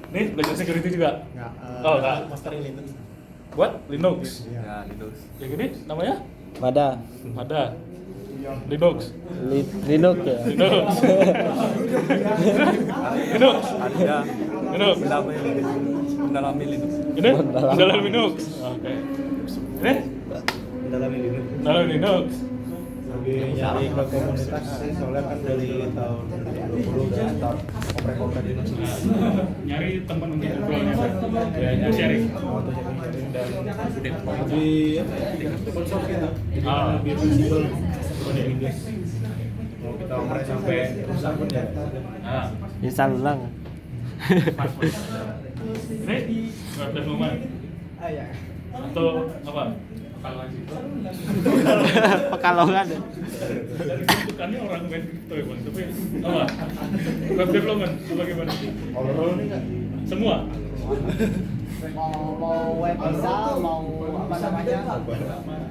Nih, belajar security juga? Enggak. Oh, enggak. Mastering Linux. Buat Linux. Ya, Linux. Yang ini namanya? Mada. Ada. Linux. Linux ya. Linux. Linux. Ada. Linux. Mendalami Linux. Ini? Dalam Linux. Oke. Ini? Dalam Linux. Dalam Linux. Lebih nyari ke komunitas soalnya kan dari tahun 2020 udah start oprek-oprek Linux. Nyari teman untuk ngobrolnya. Ya, itu sharing. Atau sharing dan Gede. lebih konsol gitu. Ah. Lebih fleksibel dari Windows. Mau kita oprek sampai rusak pun ya. Nah, Install ulang. ini web development atau apa? Pekalongan sih. Pekalongan. Dari bentukannya orang main kripto ya bang, tapi apa? Web development bagaimana? Overall nih nggak? Semua. mau web bisa, mau apa namanya,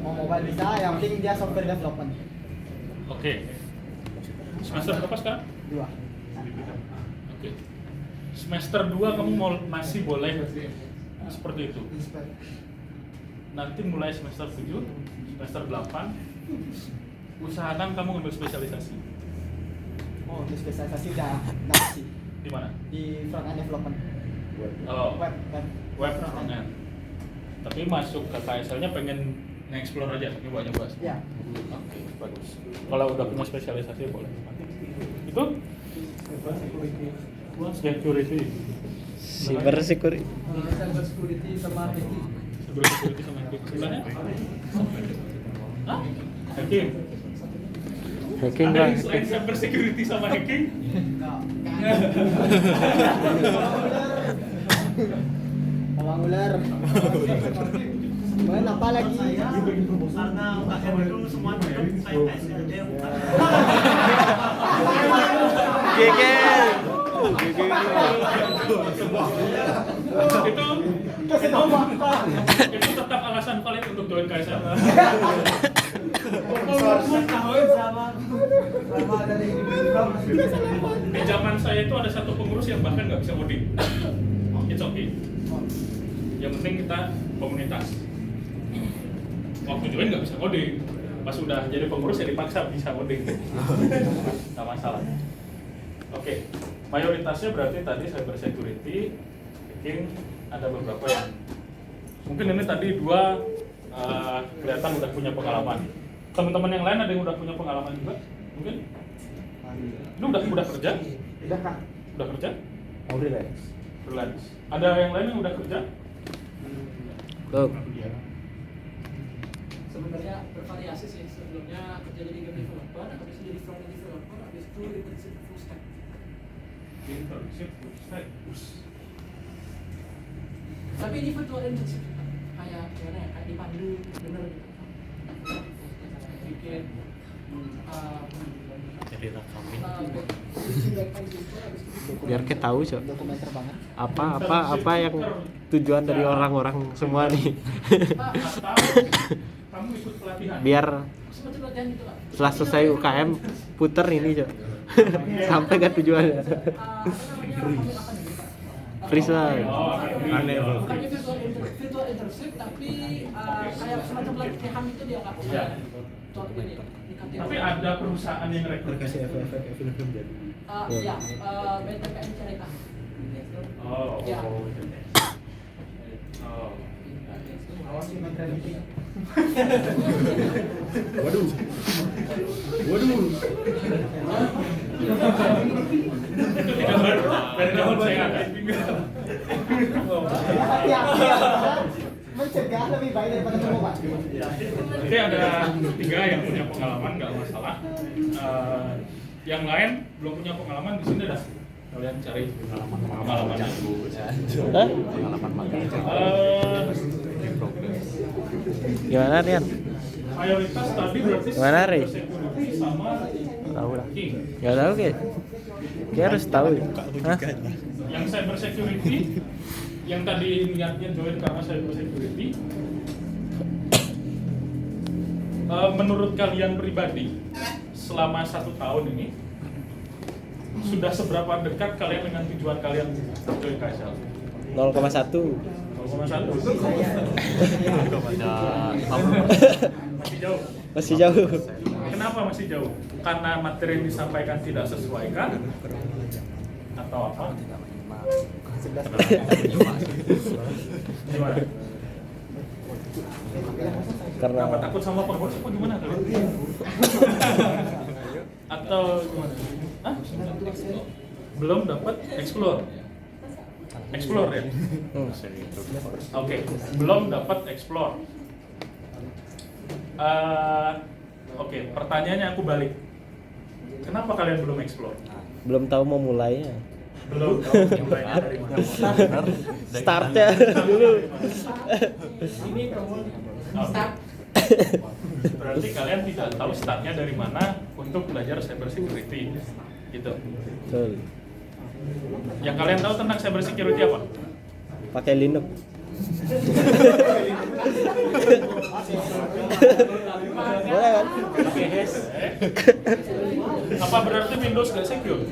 mau mobile bisa, yang penting dia software development. Oke. Semester berapa sekarang? 2. Oke. Semester 2 kamu masih boleh seperti itu. Nanti mulai semester 7, semester 8 usahakan kamu ngambil spesialisasi. Oh, untuk spesialisasi udah dapat sih Di mana? di front end development. Oh, Web. web front end. Tapi masuk ke KSL-nya pengen nge-explore aja, nyoba-nyoba. Ya. Oke, bagus. Kalau udah punya spesialisasi boleh. Itu? Security. Cyber security. Cyber security sama hacking. Security sama hacking. Sebelahnya? Hah? Hacking? Hacking Ada bang. yang selain cyber security sama hacking? Bawang ular. Kemudian apa lagi? Karena UKM itu semua tetap saya SLD. Geger. Itu tetap alasan valid untuk join KSL. Di zaman saya itu ada satu pengurus yang bahkan nggak bisa ngoding. It's okay. Yang penting kita komunitas. Waktu join nggak bisa ngoding. Pas udah jadi pengurus ya dipaksa bisa ngoding. Nggak masalah. Oke, mayoritasnya berarti tadi cyber security, hacking, ada beberapa yang mungkin ini tadi dua kelihatan udah punya pengalaman. Teman-teman yang lain ada yang udah punya pengalaman juga? Mungkin? Ini udah kerja? Udah Kak. Udah kerja? Mau relax. Freelance. Ada yang lain yang udah kerja? Tuh. Sebenarnya bervariasi sih, sebelumnya kerja jadi game developer, habis itu jadi front end developer, habis itu internship full stack. Internship, full-stack. Tapi ini virtual internship juga, kayak gimana ya, kayak dipandu bener gitu. Bikin Jadi rekamin. Biar kita tahu cok. Dokumenter banget. Apa yang tujuan dari orang-orang semua nih. Kamu ikut pelatihan? Biar seperti latihan gitu lah. setelah selesai UKM puter ini cok. Sampai ke tujuannya. Freeze lah. Aneh. Bukannya virtual internship, tapi kayak semacam pelatihan itu dia nggak Iya. ini. Tapi ada perusahaan yang rekrut. Kasih efek-efek film jadi. Ya, BTPM cerita. Oh, Ya. Oh. Awas Kementerian Lingkungan. Waduh. Waduh. Itu tidak background saya ada. Hati-hati ya. Mencegah lebih baik daripada mengobati. Jadi ada 3 yang punya pengalaman, nggak masalah. Yang lain belum punya pengalaman, di sini dah kalian cari pengalamannya. Hah? Pengalaman magang. Gimana Rian? Mayoritas tadi berarti Gimana, Ri? security sama Tahu lah. hacking. Gak tahu kayak. Kayak harus tahu ya. Hah? Yang cyber security, yang tadi niatnya join karena cyber security, menurut kalian pribadi selama 1 tahun ini sudah seberapa dekat kalian dengan tujuan kalian join KSL? 0,1. 0,1. Kepada Masih jauh. Masih jauh. Kenapa masih jauh? Karena materi yang disampaikan tidak sesuai kan? Atau apa? Gimana? Karena Kenapa takut sama pengurus apa gimana kalian? Atau gimana? Hah? Belum dapat explore ya? Oke, belum dapat explore. Oke, pertanyaannya aku balik. Kenapa kalian belum explore? belum tahu mau mulainya. Belum tahu mulainya dari mana? Startnya dulu. Ini kamu Oke. start. Berarti kalian tidak tahu startnya dari mana untuk belajar cyber security, gitu. Betul. Yang kalian tahu tentang cyber security apa? Pakai Linux. Boleh kan? Pakai hash. Apa berarti Windows gak secure?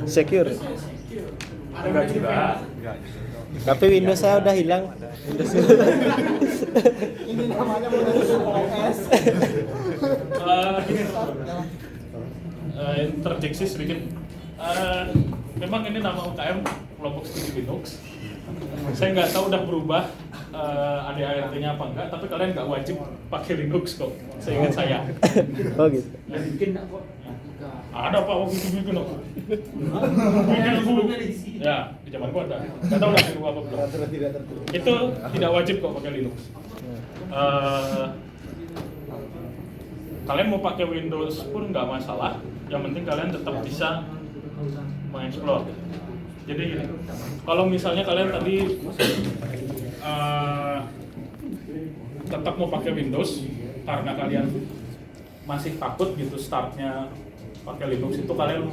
Secure. Enggak juga. Tapi Windows saya udah hilang. Ini namanya menjadi OS. Gini, interjeksi sedikit. Memang ini nama UKM kelompok studi Linux. Saya nggak tahu udah berubah ADART-nya apa enggak, tapi kalian nggak wajib pakai Linux kok. Seingat saya. Oh gitu. Ada apa waktu itu bikin aku? Bikin dulu. Ya, di zaman gua ada. Nggak tahu udah berubah apa belum. Peraturan tidak tertulis. Itu tidak wajib kok pakai Linux. Kalian mau pakai Windows pun nggak masalah. Yang penting kalian tetap bisa mengeksplor. Jadi gini, kalau misalnya kalian tadi tetap mau pakai Windows karena kalian masih takut gitu startnya pakai Linux, itu kalian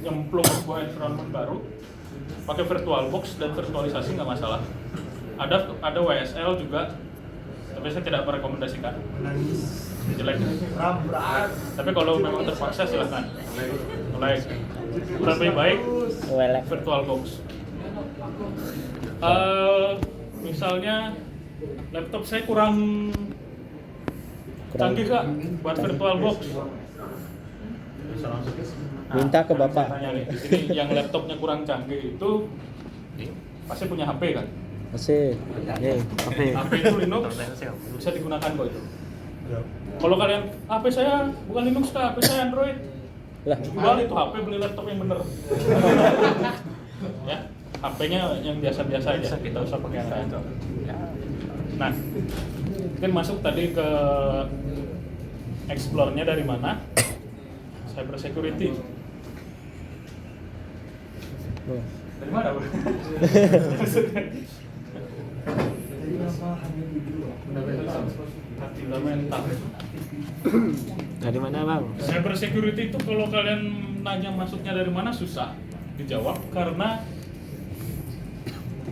nyemplung sebuah environment baru, pakai VirtualBox dan virtualisasi nggak masalah. Ada WSL juga, tapi saya tidak merekomendasikan. Jelek. Tapi kalau memang terpaksa silahkan. Mulai lebih baik Welek. VirtualBox. Misalnya laptop saya kurang canggih kak buat VirtualBox. Minta ke bapak. Saya tanya nih, di sini yang laptopnya kurang canggih itu pasti punya HP kan? Masih. Nih, oke. HP itu Linux bisa digunakan kok itu. Kalau kalian HP saya bukan Linux kak, HP saya Android. Lah, Jual itu HP, beli laptop yang bener. Ya, HP-nya yang biasa-biasa aja, kita usah pakai yang lain. Nah, mungkin masuk tadi ke explore-nya dari mana? Cyber security. Oh. Dari mana, Bro? Fundamental. Dari mana, Bang? Cyber security itu kalau kalian nanya masuknya dari mana susah dijawab karena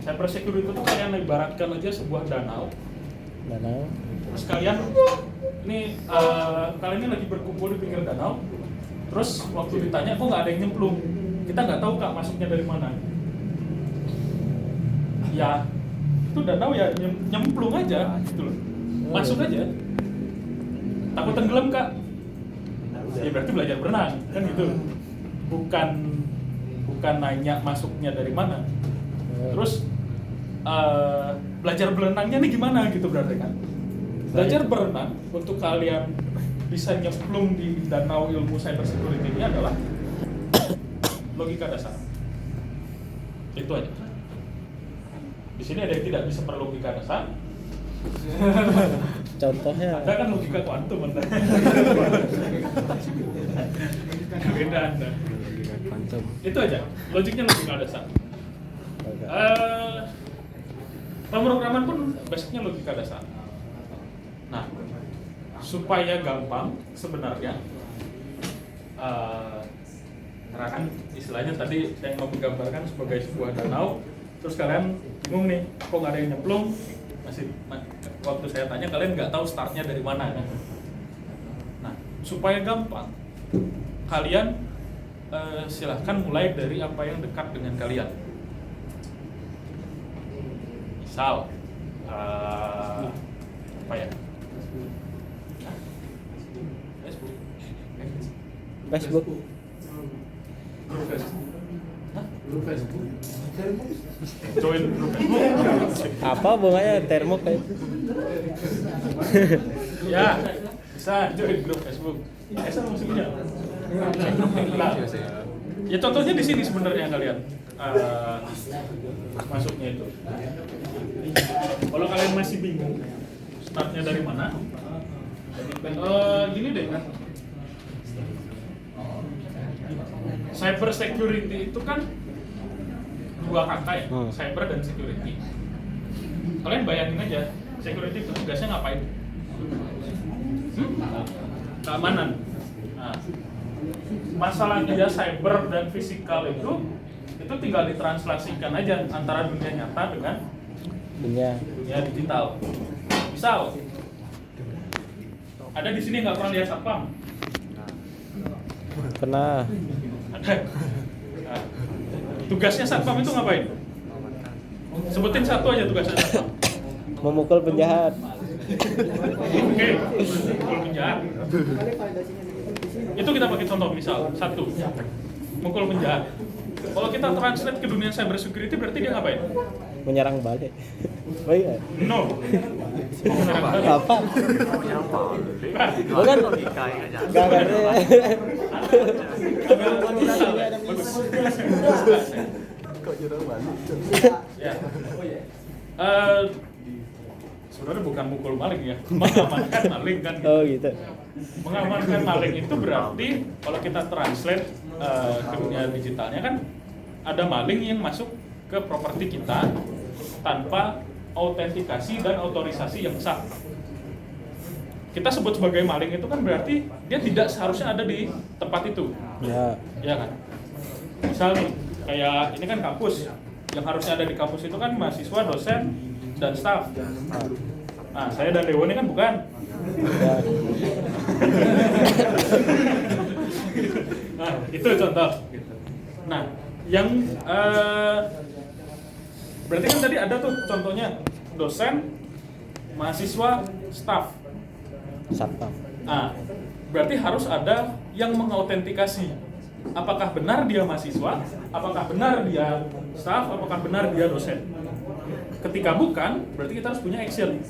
cyber security itu kalian ibaratkan aja sebuah danau. Danau. Terus kalian ini lagi berkumpul di pinggir danau. Terus waktu ditanya kok nggak ada yang nyemplung, kita nggak tahu kak masuknya dari mana. Ya itu danau ya nyemplung aja gitu loh, masuk aja. Takut tenggelam kak, ya berarti belajar berenang kan gitu. Bukan nanya masuknya dari mana. Terus belajar berenangnya nih gimana gitu berarti kan. Belajar berenang untuk kalian bisa nyemplung di danau ilmu cyber security ini adalah logika dasar. Itu aja. Di sini ada yang tidak bisa berlogika dasar. Contohnya Ada kan logika kuantum Anda. Beda Anda. kuantum. Itu aja. Logiknya logika dasar. Pemrograman pun basicnya logika dasar. Nah, supaya gampang sebenarnya, karena kan istilahnya tadi saya mau menggambarkan sebagai sebuah danau, terus kalian bingung nih, kok nggak ada yang nyemplung? Waktu saya tanya kalian nggak tahu startnya dari mana kan? Nah, supaya gampang, kalian silahkan mulai dari apa yang dekat dengan kalian. Misal apa ya? Facebook. Grup Facebook. Join grup Facebook. Apa bunganya termo kayak itu? Ya, bisa join grup Facebook. Esa maksudnya. Nah, ya contohnya di sini sebenarnya kalian masuknya itu. Kalau kalian masih bingung startnya dari mana, gini deh kan. Cyber security itu kan dua kata ya, cyber dan security. Kalian bayangin aja, security itu tugasnya ngapain? Keamanan. Nah, masalah dia cyber dan fisikal itu tinggal ditranslasikan aja antara dunia nyata dengan dunia digital. Misal, ada di sini nggak pernah lihat satpam? Pernah. Ada. Nah, tugasnya satpam itu ngapain? Sebutin satu aja tugasnya satpam. Memukul penjahat. Oke, mukul penjahat. Itu kita pakai contoh misal satu, mukul penjahat. Kalau kita translate ke dunia cyber security berarti dia ngapain? Menyerang balik. Oh iya. No. Menyerang balik. Apa? Bukan. Gak ngerti. Kok nyerang balik? Ya. Sebenarnya bukan mukul maling ya, mengamankan maling kan. Oh gitu. Mengamankan maling itu berarti kalau kita translate ke dunia digitalnya kan ada maling yang masuk ke properti kita tanpa autentikasi dan otorisasi yang sah. Kita sebut sebagai maling itu kan berarti dia tidak seharusnya ada di tempat itu. Ya. Ya kan? Misal nih, kayak ini kan kampus. Yang harusnya ada di kampus itu kan mahasiswa, dosen, dan staf. Nah, saya dan Dewo ini kan bukan. Ya. Nah, itu contoh. Nah, yang berarti kan tadi ada tuh contohnya dosen, mahasiswa, staf. Satpam. Nah, berarti harus ada yang mengautentikasi. Apakah benar dia mahasiswa? Apakah benar dia staf? Apakah benar dia dosen? Ketika bukan, berarti kita harus punya action.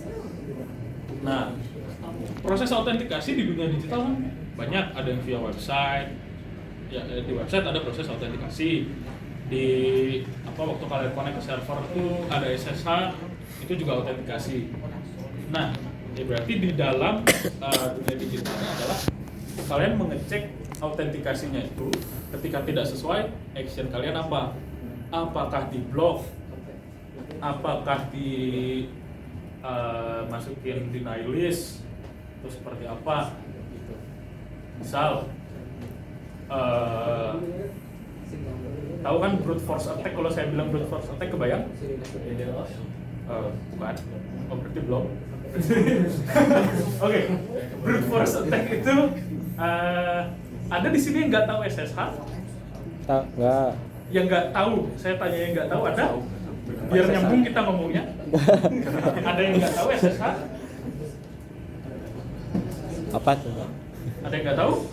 Nah, proses autentikasi di dunia digital kan banyak, ada yang via website. Ya, di website ada proses autentikasi. Di waktu kalian connect ke server itu ada SSH, itu juga autentikasi. Nah, ya berarti di dalam dunia digitalnya adalah kalian mengecek autentikasinya itu. Ketika tidak sesuai, action kalian apa? Apakah di blok? Apakah di masukin deny list? Itu seperti apa? Gitu. Misal, tahu kan brute force attack? Kalau saya bilang brute force attack, kebayang? Bukan. Oh, berarti belum. Oke, brute force attack itu ada di sini yang nggak tahu SSH? Tak, nggak. Yang nggak tahu, saya tanya yang nggak tahu ada? Biar nyambung kita ngomongnya. Ada yang nggak tahu SSH? Apa tuh? Ada yang nggak tahu?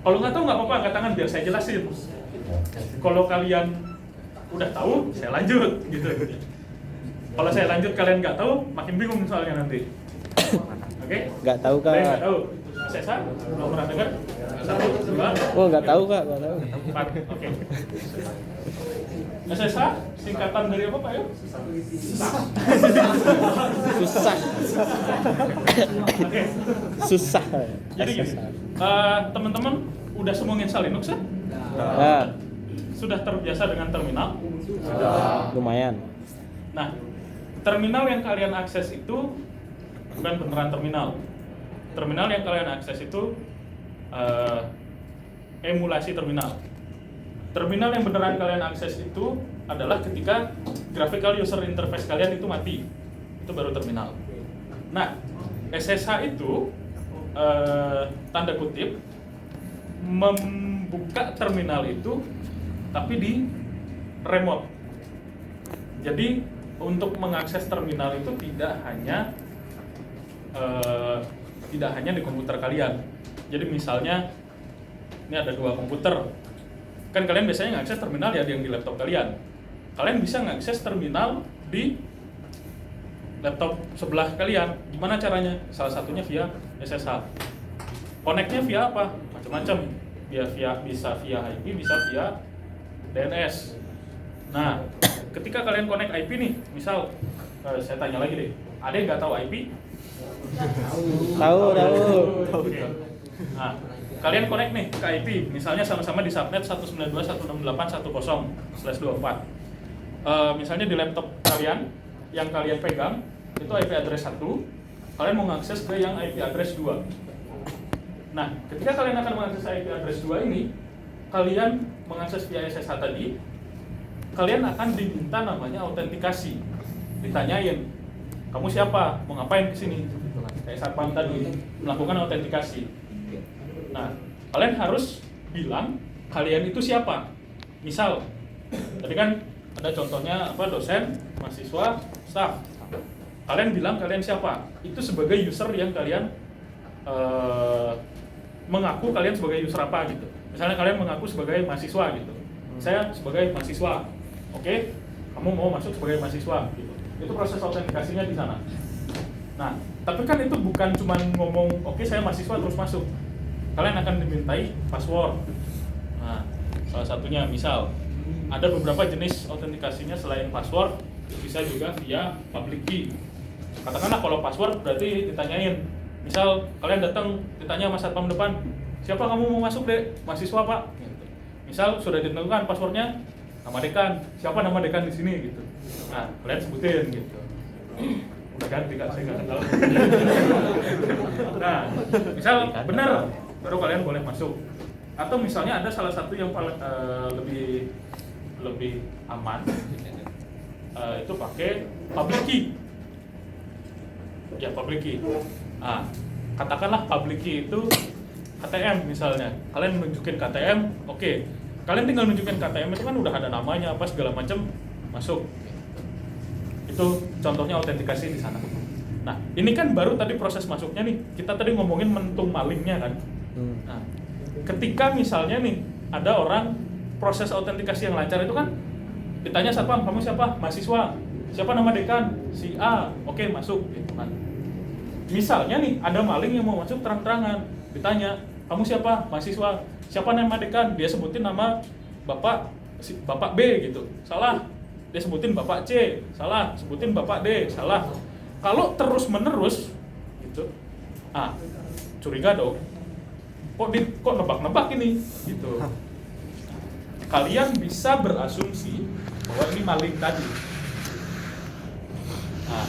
Kalau nggak tahu nggak apa-apa, angkat tangan biar saya jelasin. Kalau kalian udah tahu, saya lanjut gitu. Kalau saya lanjut kalian nggak tahu, makin bingung soalnya nanti. Oke? Nggak tahu kak. Saya nggak tahu. SSH? Belum pernah dengar? 1, 2, Oh nggak tahu kak, nggak tahu. 4. Oke. SSH singkatan dari apa Pak Yo? Susah. Oke. Susah. Jadi gini, teman-teman udah semua install Linux ya? Ya, Sudah terbiasa dengan terminal? lumayan. Nah, terminal yang kalian akses itu bukan beneran terminal. Terminal yang kalian akses itu emulasi terminal. Terminal yang beneran kalian akses itu adalah ketika graphical user interface kalian itu mati. Itu baru terminal. Nah, SSH itu tanda kutip buka terminal itu tapi di remote. Jadi untuk mengakses terminal itu tidak hanya di komputer kalian. Jadi misalnya ini ada 2 komputer, kan kalian biasanya ngakses terminal ya yang di laptop kalian. Kalian bisa ngakses terminal di laptop sebelah kalian. Gimana caranya? Salah satunya via SSH. Connect-nya via apa? Macam-macam. Bisa via IP, bisa via DNS. Nah, ketika kalian connect IP nih, misal saya tanya lagi deh, ada yang nggak tahu IP? Tahu. Oke. Nah, kalian connect nih ke IP, misalnya sama-sama di subnet 192.168.10/24. Misalnya di laptop kalian yang kalian pegang itu IP address 1, kalian mau mengakses ke yang IP address 2. Nah, ketika kalian akan mengakses IP address 2 ini, kalian mengakses via SSH tadi, kalian akan diminta namanya autentikasi. Ditanyain, kamu siapa? Mau ngapain ke sini? Kayak satpam tadi, melakukan autentikasi. Nah, kalian harus bilang kalian itu siapa. Misal, tadi kan ada contohnya dosen, mahasiswa, staff. Kalian bilang kalian siapa? Itu sebagai user yang kalian mengaku kalian sebagai user apa gitu. Misalnya kalian mengaku sebagai mahasiswa gitu. Saya sebagai mahasiswa. Oke, kamu mau masuk sebagai mahasiswa gitu. Itu proses autentikasinya di sana. Nah, tapi kan itu bukan cuma ngomong oke saya mahasiswa terus masuk. Kalian akan dimintai password. Nah, salah satunya misal ada beberapa jenis autentikasinya selain password, bisa juga via public key. Katakanlah kalau password berarti ditanyain. Misal kalian datang ditanya sama satpam depan, siapa kamu mau masuk dek? Mahasiswa pak. Gitu. Misal sudah ditentukan passwordnya, nama dekan. Siapa nama dekan di sini gitu. Nah kalian sebutin gitu. Udah ganti kak, saya nggak kenal. Nah misal benar, baru kalian boleh masuk. Atau misalnya ada salah satu yang lebih aman, itu pakai public key. Ya public key. Nah, katakanlah public key itu KTM misalnya. Kalian nunjukin KTM, oke. Kalian tinggal nunjukin KTM itu kan udah ada namanya apa segala macam masuk. Itu contohnya autentikasi di sana. Nah, ini kan baru tadi proses masuknya nih. Kita tadi ngomongin mentung malingnya kan. Nah, ketika misalnya nih ada orang proses autentikasi yang lancar itu kan ditanya satpam, kamu siapa? Mahasiswa. Siapa nama dekan? Si A. Oke, masuk gitu kan. Misalnya nih ada maling yang mau masuk terang-terangan, ditanya, kamu siapa? Mahasiswa. Siapa nama dekan? Dia sebutin nama Bapak B gitu. Salah. Dia sebutin Bapak C. Salah. Sebutin Bapak D. Salah. Kalau terus-menerus gitu. Curiga dong. Kok nebak-nebak ini gitu. Kalian bisa berasumsi bahwa ini maling tadi. Nah,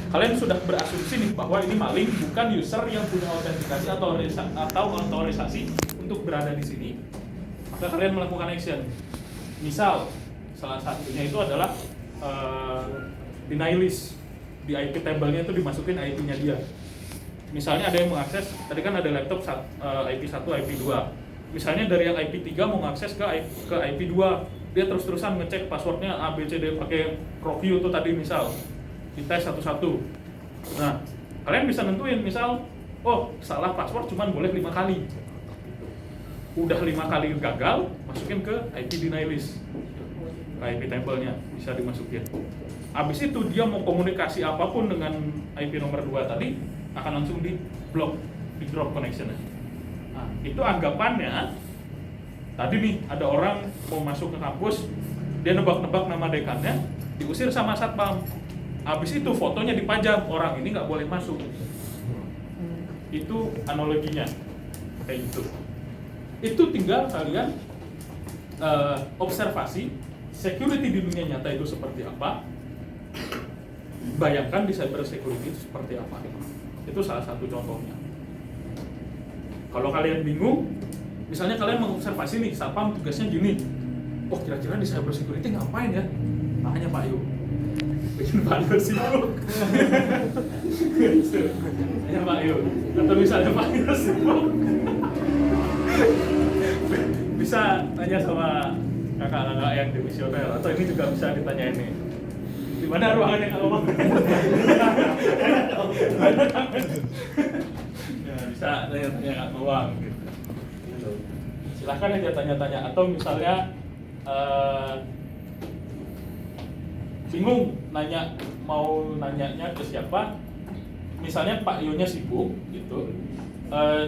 kalian sudah berasumsi nih bahwa ini maling, bukan user yang punya autentikasi atau otorisasi untuk berada di sini. Maka kalian melakukan action. Misal, salah satunya itu adalah deny list. Di IP table-nya itu dimasukin IP-nya dia. Misalnya ada yang mengakses, tadi kan ada laptop IP1, IP2. Misalnya dari yang IP3 mau mengakses ke IP2, dia terus-terusan ngecek passwordnya A, B, C, D pakai Rokyu itu tadi misal. Dites satu-satu. Nah, kalian bisa nentuin misal, salah password cuman boleh 5 kali. Udah 5 kali gagal, masukin ke IP deny list. Ke IP table-nya bisa dimasukin. Habis itu dia mau komunikasi apapun dengan IP nomor 2 tadi akan langsung di block, di drop connection-nya. Nah, itu anggapannya tadi nih ada orang mau masuk ke kampus, dia nebak-nebak nama dekannya, diusir sama satpam. Habis itu fotonya dipajang, orang ini nggak boleh masuk. Itu analoginya kayak gitu. Itu tinggal kalian observasi security di dunia nyata itu seperti apa. Bayangkan di cyber security itu seperti apa. Itu salah satu contohnya. Kalau kalian bingung, misalnya kalian mengobservasi nih, satpam tugasnya gini. Kira-kira di cyber security ngapain ya? Tanya Pak Yu. Bikin banner sibuk. Tanya Pak Yu. Atau misalnya Pak Yu sibuk. bisa tanya sama kakak-kakak yang demisioner atau ini juga bisa ditanya ini. Di mana ruangan yang ngomong? Ya, bisa tanya-tanya Kak Mawang gitu. Silahkan aja tanya-tanya atau misalnya bingung mau nanyanya ke siapa, misalnya Pak Yo-nya sibuk gitu,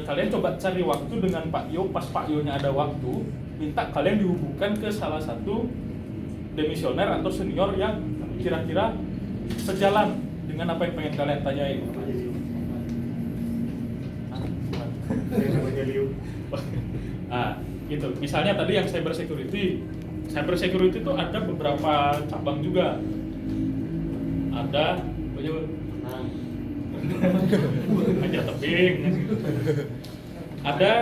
kalian coba cari waktu dengan Pak Yo, pas Pak Yo-nya ada waktu, minta kalian dihubungkan ke salah satu demisioner atau senior yang kira-kira sejalan dengan apa yang pengen kalian tanyain. Nah, gitu. Misalnya tadi yang cyber security itu ada beberapa cabang juga. Ada aja tebing. Ada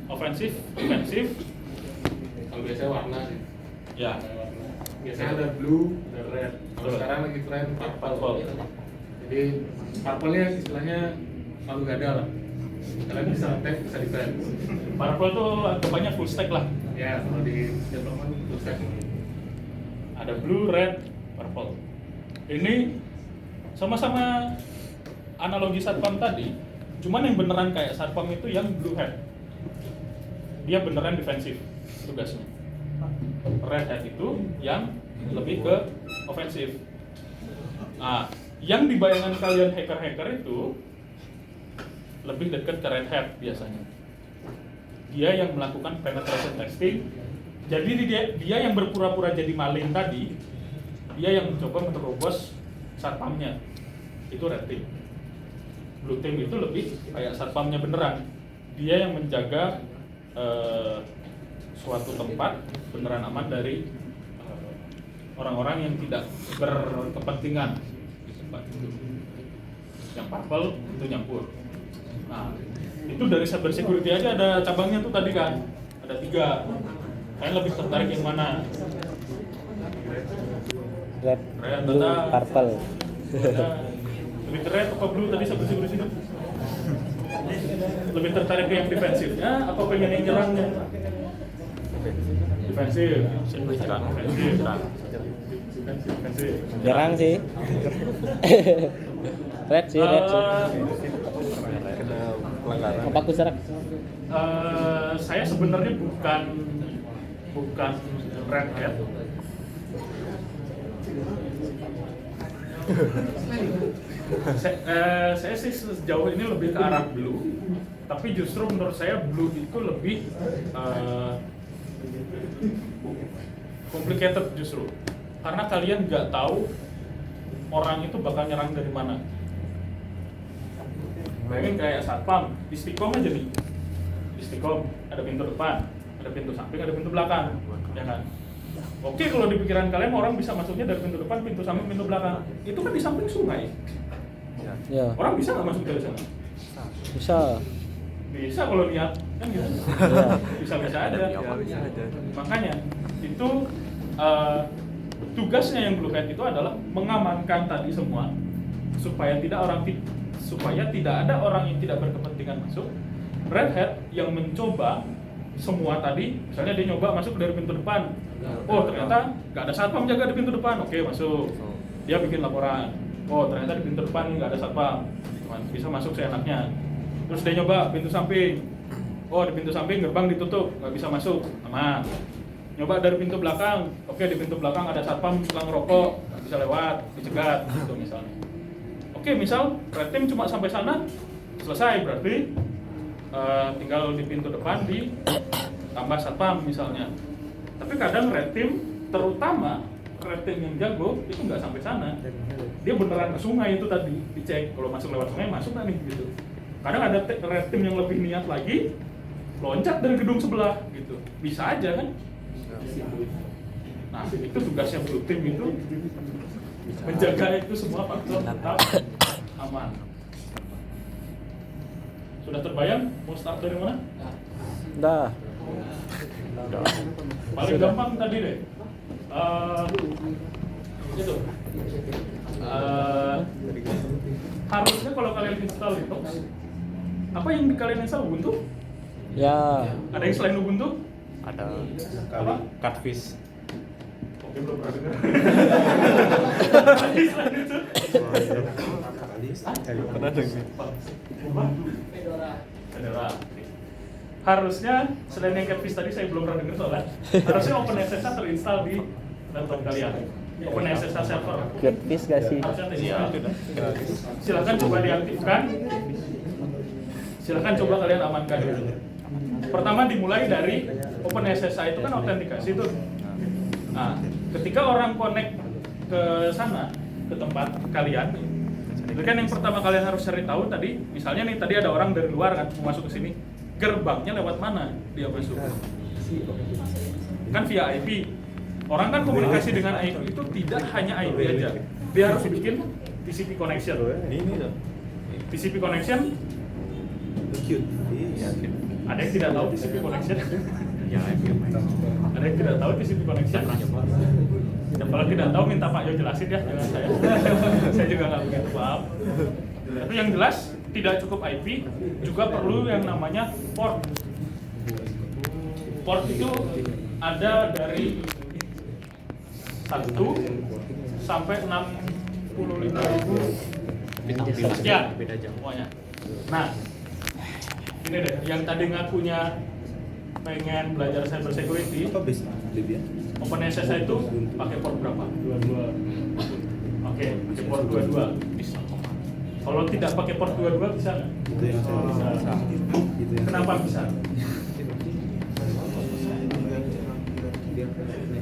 ofensif, defensif. Kalau biasanya warna sih. Ya. Biasanya ada blue, ada red. Kalau sekarang lagi tren purple. Jadi purple-nya istilahnya selalu gak ada lah. Kalian bisa attack, bisa defense. Purple tuh anggapannya full stack lah. Ya, kalau di development full stack. Ada blue, red, purple. Ini sama-sama analogi satpam tadi, cuman yang beneran kayak satpam itu yang blue hat. Dia beneran defensif tugasnya. Red hat itu yang lebih ke ofensif. Nah, yang di bayangan kalian hacker-hacker itu lebih dekat ke red hat biasanya. Dia yang melakukan penetration testing. Jadi dia yang berpura-pura jadi maling tadi, dia yang mencoba menerobos satpamnya. Itu red team. Blue team itu lebih kayak satpamnya beneran. Dia yang menjaga suatu tempat beneran aman dari orang-orang yang tidak berkepentingan di tempat itu. Yang purple itu nyampur. Nah, itu dari cyber security aja ada cabangnya tuh tadi kan, ada 3. Kalian lebih tertarik yang mana? Red, Red, blue, ada. purple. Lebih red apa blue tadi cyber security itu? Lebih tertarik ke yang defensifnya apa pengen yang nyerangnya? Defensif. Defensif. Jarang sih. Red sih. Apa aku serak? Saya sebenarnya bukan red hat. Saya sih sejauh ini lebih ke arah blue, tapi justru menurut saya blue itu lebih complicated justru, karena kalian nggak tahu orang itu bakal nyerang dari mana. Bayangin kayak satpam, istiqom aja nih. Istiqom, ada pintu depan, ada pintu samping, ada pintu belakang, ya kan? Oke, kalau di pikiran kalian orang bisa masuknya dari pintu depan, pintu samping, pintu belakang. Itu kan di samping sungai. Ya. Orang bisa nggak masuk dari sana? Bisa. Bisa kalau lihat, kan gitu. Bisa-bisa aja. Makanya itu tugasnya yang Blue Hat itu adalah mengamankan tadi semua supaya tidak ada orang yang tidak berkepentingan masuk. Red Hat yang mencoba semua tadi, misalnya dia nyoba masuk dari pintu depan. Oh, ternyata nggak ada satpam jaga di pintu depan. Oke, masuk. Dia bikin laporan. Oh, ternyata di pintu depan nggak ada satpam. Cuman bisa masuk seenaknya. Terus dia nyoba pintu samping. Oh, di pintu samping gerbang ditutup, nggak bisa masuk. Aman. Nyoba dari pintu belakang. Oke, di pintu belakang ada satpam suka ngerokok, nggak bisa lewat, dicegat gitu misalnya. Oke, misal red team cuma sampai sana, selesai berarti tinggal di pintu depan ditambah satpam misalnya. Tapi kadang red team, terutama red team yang jago itu nggak sampai sana. Dia beneran ke sungai itu tadi, dicek kalau masuk lewat sungai masuk nggak nih gitu. Kadang ada red team yang lebih niat lagi, loncat dari gedung sebelah gitu, bisa aja kan? Nah, itu tugasnya blue team itu menjaga itu semua faktor tetap aman. Sudah terbayang mau start dari mana? Dah. Paling gampang tadi deh. Itu. Harusnya kalau kalian install Linux, apa yang kalian install Ubuntu? Ya, Ada yang selain Ubuntu? ada Apa? Catfish. Oke, belum pernah dengar. Pernah dengar? Fedora. Fedora. Harusnya selain yang Catfish tadi saya belum pernah dengar soalnya. Harusnya OpenSSH terinstall di laptop kalian. OpenSSH server. Catfish gak sih? Harusnya terinstall. Silakan coba diaktifkan. Silakan coba kalian amankan. Pertama dimulai dari OpenSSH itu kan autentikasi tuh. Nah, ketika orang connect ke sana, ke tempat kalian, itu kan yang pertama kalian harus cari tahu tadi, misalnya nih tadi ada orang dari luar kan mau masuk ke sini, gerbangnya lewat mana dia masuk? Kan via IP. Orang kan komunikasi dengan IP itu tidak hanya IP aja, dia harus bikin TCP connection. TCP connection. Ada yang tidak tahu TCP connection? Ada yang tidak tahu TCP connection? Kalau tidak tahu minta Pak Yo jelasin ya, jangan saya. Saya juga nggak begitu paham. Tapi yang jelas tidak cukup IP, juga perlu yang namanya port. Port itu ada dari 1 sampai 65.000 sekian semuanya. Nah, ini deh, yang tadi ngakunya pengen belajar cyber security, OpenSSH itu pakai port berapa? 22. Oke, pakai port 22. Bisa. Kalau tidak pakai port 22 bisa nggak? Bisa. Kenapa bisa?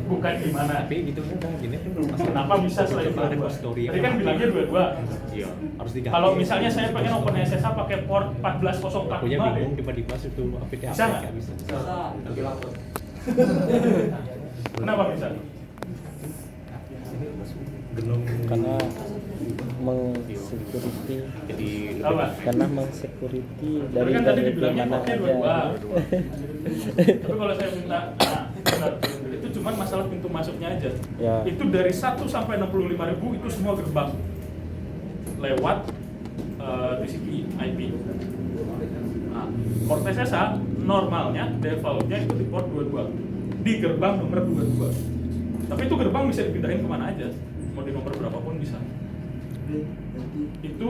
Bukan gimana? Tapi gitu kan gini kan belum Kenapa bisa selain 22? Tadi kan bilangnya 22. Iya, harus diganti. Kalau misalnya saya pengen OpenSSH pakai port 14045 Akunya deh. bingung tiba-tiba itu APT Bisa apa nggak? nggak bisa. Kenapa bisa? Karena meng-security. Jadi Tahu nggak? Karena meng-security Tapi dari kan tadi dari dibilangnya mana portnya aja. 22. Tapi kalau saya minta, nah, benar. Itu cuma masalah pintu masuknya aja. Ya. Itu dari 1 sampai 65.000 itu semua gerbang lewat TCP IP. Nah, port SSH normalnya defaultnya itu di port 22 di gerbang nomor 22. Tapi itu gerbang bisa dipindahin kemana aja, mau di nomor berapapun bisa. Itu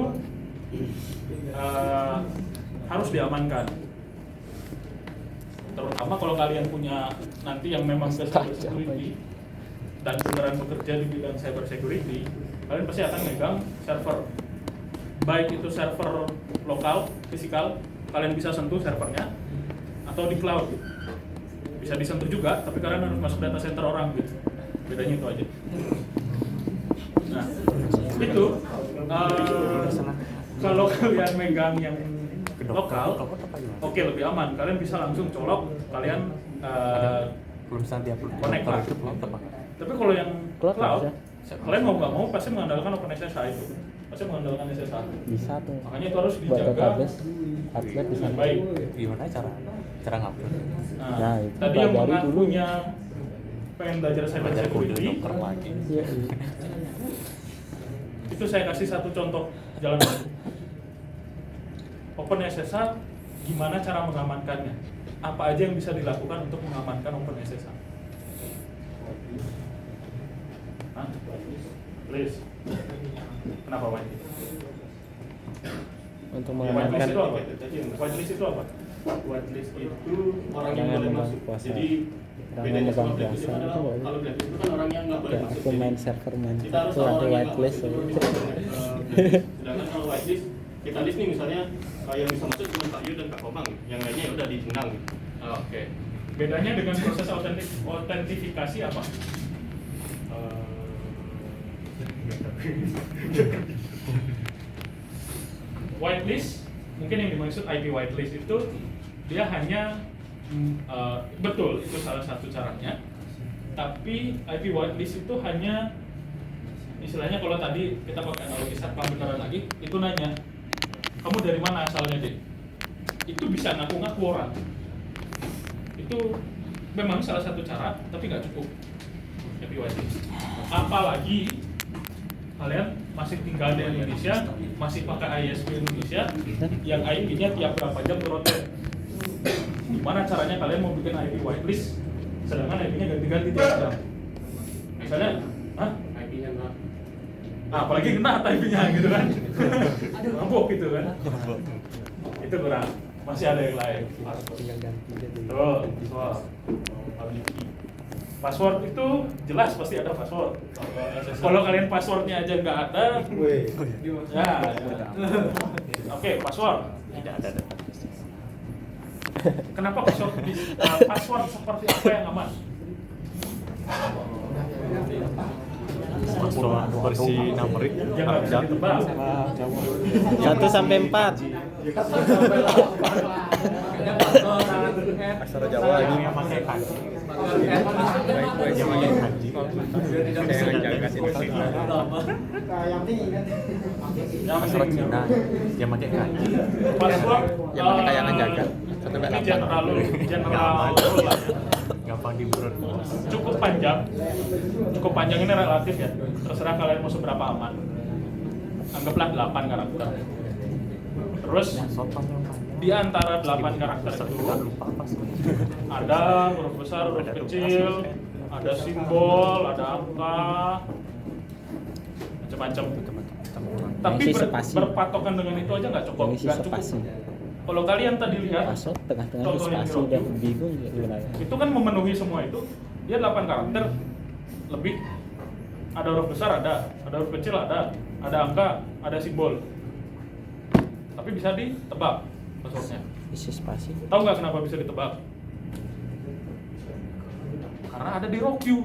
harus diamankan. Terutama kalau kalian punya nanti yang memang ke cyber security dan beneran bekerja di bidang cyber security, kalian pasti akan megang server. Baik itu server lokal, fisikal, kalian bisa sentuh servernya, atau di cloud. Bisa disentuh juga, tapi kalian harus masuk data center orang gitu. Bedanya itu aja. Nah, itu kalau kalian megang yang lokal, oke, lebih aman. Kalian bisa langsung colok, kalian belum santai upload. connect lah. Tapi kalau yang Cloud cloud, bisa. kalian mau nggak mau pasti mengandalkan OpenSSH itu. Pasti mengandalkan SSH. Bisa tuh. Makanya itu harus Buat dijaga database atlet di dengan sana. baik. Gimana cara ngupload? Nah, Nah, itu tadi yang pelajari dulu. mengakunya pengen belajar cyber Belajar kode security, dokter lagi. Iya, iya. itu saya kasih satu contoh jalan masuk. OpenSSH, gimana cara mengamankannya? Apa aja yang bisa dilakukan untuk mengamankan OpenSSH? Hah? Please. Kenapa whitelist? Untuk Whitelist mengamankan itu apa? Whitelist itu apa? Whitelist itu orang yang Jangan boleh megang masuk. kuasa. Jadi Jangan bedanya sama megang blacklist kuasa, adalah itu boleh. kalau blacklist itu kan orang yang nggak boleh kayak masuk. aku Jadi main server main kita harus itu tahu ada orang yang whitelist nggak ya. boleh masuk. Sedangkan kalau whitelist, kita list nih misalnya yang bisa masuk cuma Pak Yu dan Kak Komang, yang lainnya ya udah ditinggal. Oke. Bedanya dengan proses autentifikasi apa? Whitelist, mungkin yang dimaksud IP whitelist itu dia hanya betul itu salah satu caranya. Tapi IP whitelist itu hanya istilahnya kalau tadi kita pakai analogi satpam beneran lagi, itu nanya, kamu dari mana asalnya deh? Itu bisa ngaku-ngaku orang. Itu memang salah satu cara, tapi nggak cukup. IP whitelist. Apalagi kalian masih tinggal di Indonesia, masih pakai ISP Indonesia, yang IP-nya tiap berapa jam berotet. Gimana caranya kalian mau bikin IP whitelist sedangkan IP-nya ganti-ganti tiap jam? Misalnya, IP-nya nggak. apalagi kena IP-nya gitu kan? Mabuk gitu kan? Itu kurang. Masih ada yang lain. Tuh, password itu jelas pasti ada password. Kalau kalian passwordnya aja nggak ada, ya. Oke, password. Tidak ada. Kenapa password seperti apa yang aman? Versi numerik Jangan bisa ditebak. 1 sampai 4. aksara Jawa lagi yang pakai kanji. Yang pakai kanji. Saya ngajarin sih. Yang penting ingat. Yang Aksara penting Cina yang pakai kanji. password Yang pakai kayangan jaga. ini general lah. Gampang diurut. Cukup panjang ini relatif ya, terserah kalian mau seberapa aman. Anggaplah 8 karakter. Terus di antara 8 karakter itu ada huruf besar, huruf kecil, ada simbol, ada angka, macam-macam. Tapi Yang isi spasi. berpatokan dengan itu aja nggak cukup. Yang isi Nggak cukup. spasi. Kalau kalian tadi lihat, Masuk tengah-tengah contoh yang spasi di udah Rocky, bingung ya gimana. itu kan memenuhi semua itu. Dia 8 karakter lebih. Ada huruf besar ada huruf kecil ada angka, ada simbol. Tapi bisa ditebak passwordnya. Isi spasi. Tahu nggak kenapa bisa ditebak? Karena ada di Rocky.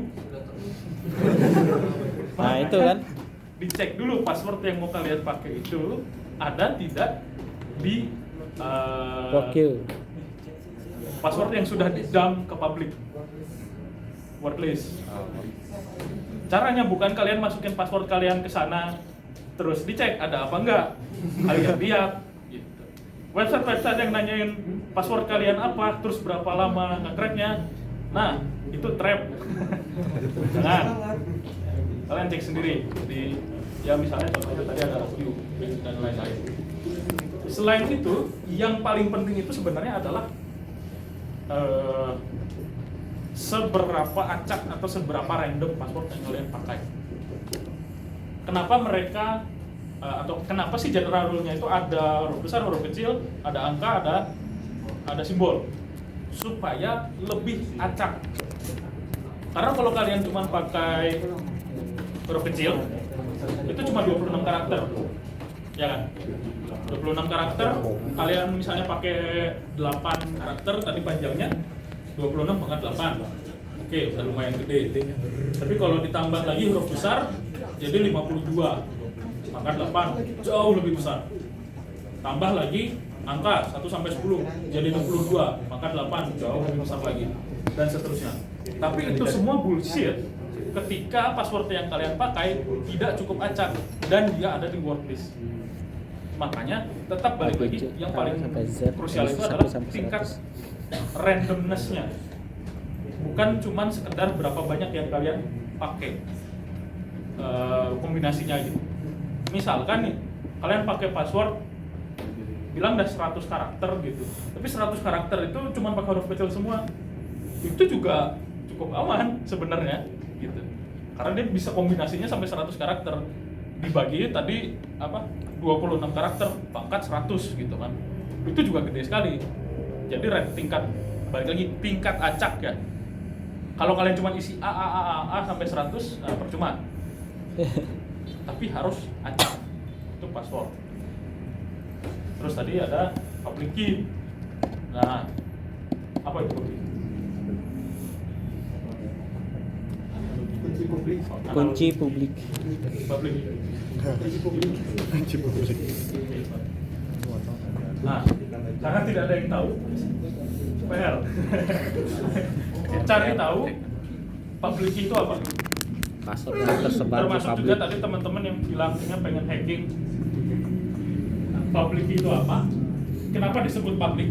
Nah, itu kan. Dicek dulu password yang mau kalian pakai itu ada tidak di Rocky. password yang sudah di-dump ke public worklist. Caranya bukan kalian masukin password kalian ke sana terus dicek ada apa enggak, kalian lihat gitu. Website yang nanyain password kalian apa terus berapa lama nge-cracknya, nah itu trap. Jangan, kalian cek sendiri di ya misalnya contohnya tadi ada review dan lain-lain. Selain itu yang paling penting itu sebenarnya adalah seberapa acak atau seberapa random password yang kalian pakai. Kenapa mereka atau kenapa sih general rule-nya itu ada huruf besar, huruf kecil, ada angka, ada simbol supaya lebih acak. Karena kalau kalian cuma pakai huruf kecil itu cuma 26 karakter, ya kan? 26 karakter, kalian misalnya pakai 8 karakter tadi panjangnya 26 pangkat 8. Oke, udah lumayan gede. Tapi kalau ditambah lagi huruf besar jadi 52 pangkat 8, jauh lebih besar. Tambah lagi angka 1 sampai 10 jadi 62 pangkat 8, jauh lebih besar lagi. Dan seterusnya. Tapi itu semua bullshit ketika password yang kalian pakai tidak cukup acak dan dia ada di worklist. Makanya tetap balik lagi yang paling krusial itu adalah tingkat randomness-nya. Bukan cuman sekedar berapa banyak yang kalian pakai kombinasinya gitu. Misalkan nih kalian pakai password bilang udah 100 karakter gitu, tapi 100 karakter itu cuma pakai huruf kecil semua, itu juga cukup aman sebenarnya gitu, karena dia bisa kombinasinya sampai 100 karakter dibagi tadi 26 karakter pangkat 100 gitu kan, itu juga gede sekali. Jadi tingkat balik lagi tingkat acak ya. Kalau kalian cuma isi A sampai 100 percuma. Tapi harus acak. Itu password. Terus tadi ada public key. Nah, apa itu public key? Kunci publik. Kunci publik. Public. Nah, karena tidak ada yang tahu, PR. Cari tahu public key itu apa? Password yang tersebar di Termasuk publik. juga tadi teman-teman yang bilangnya pengen hacking. Public key itu apa? Kenapa disebut public?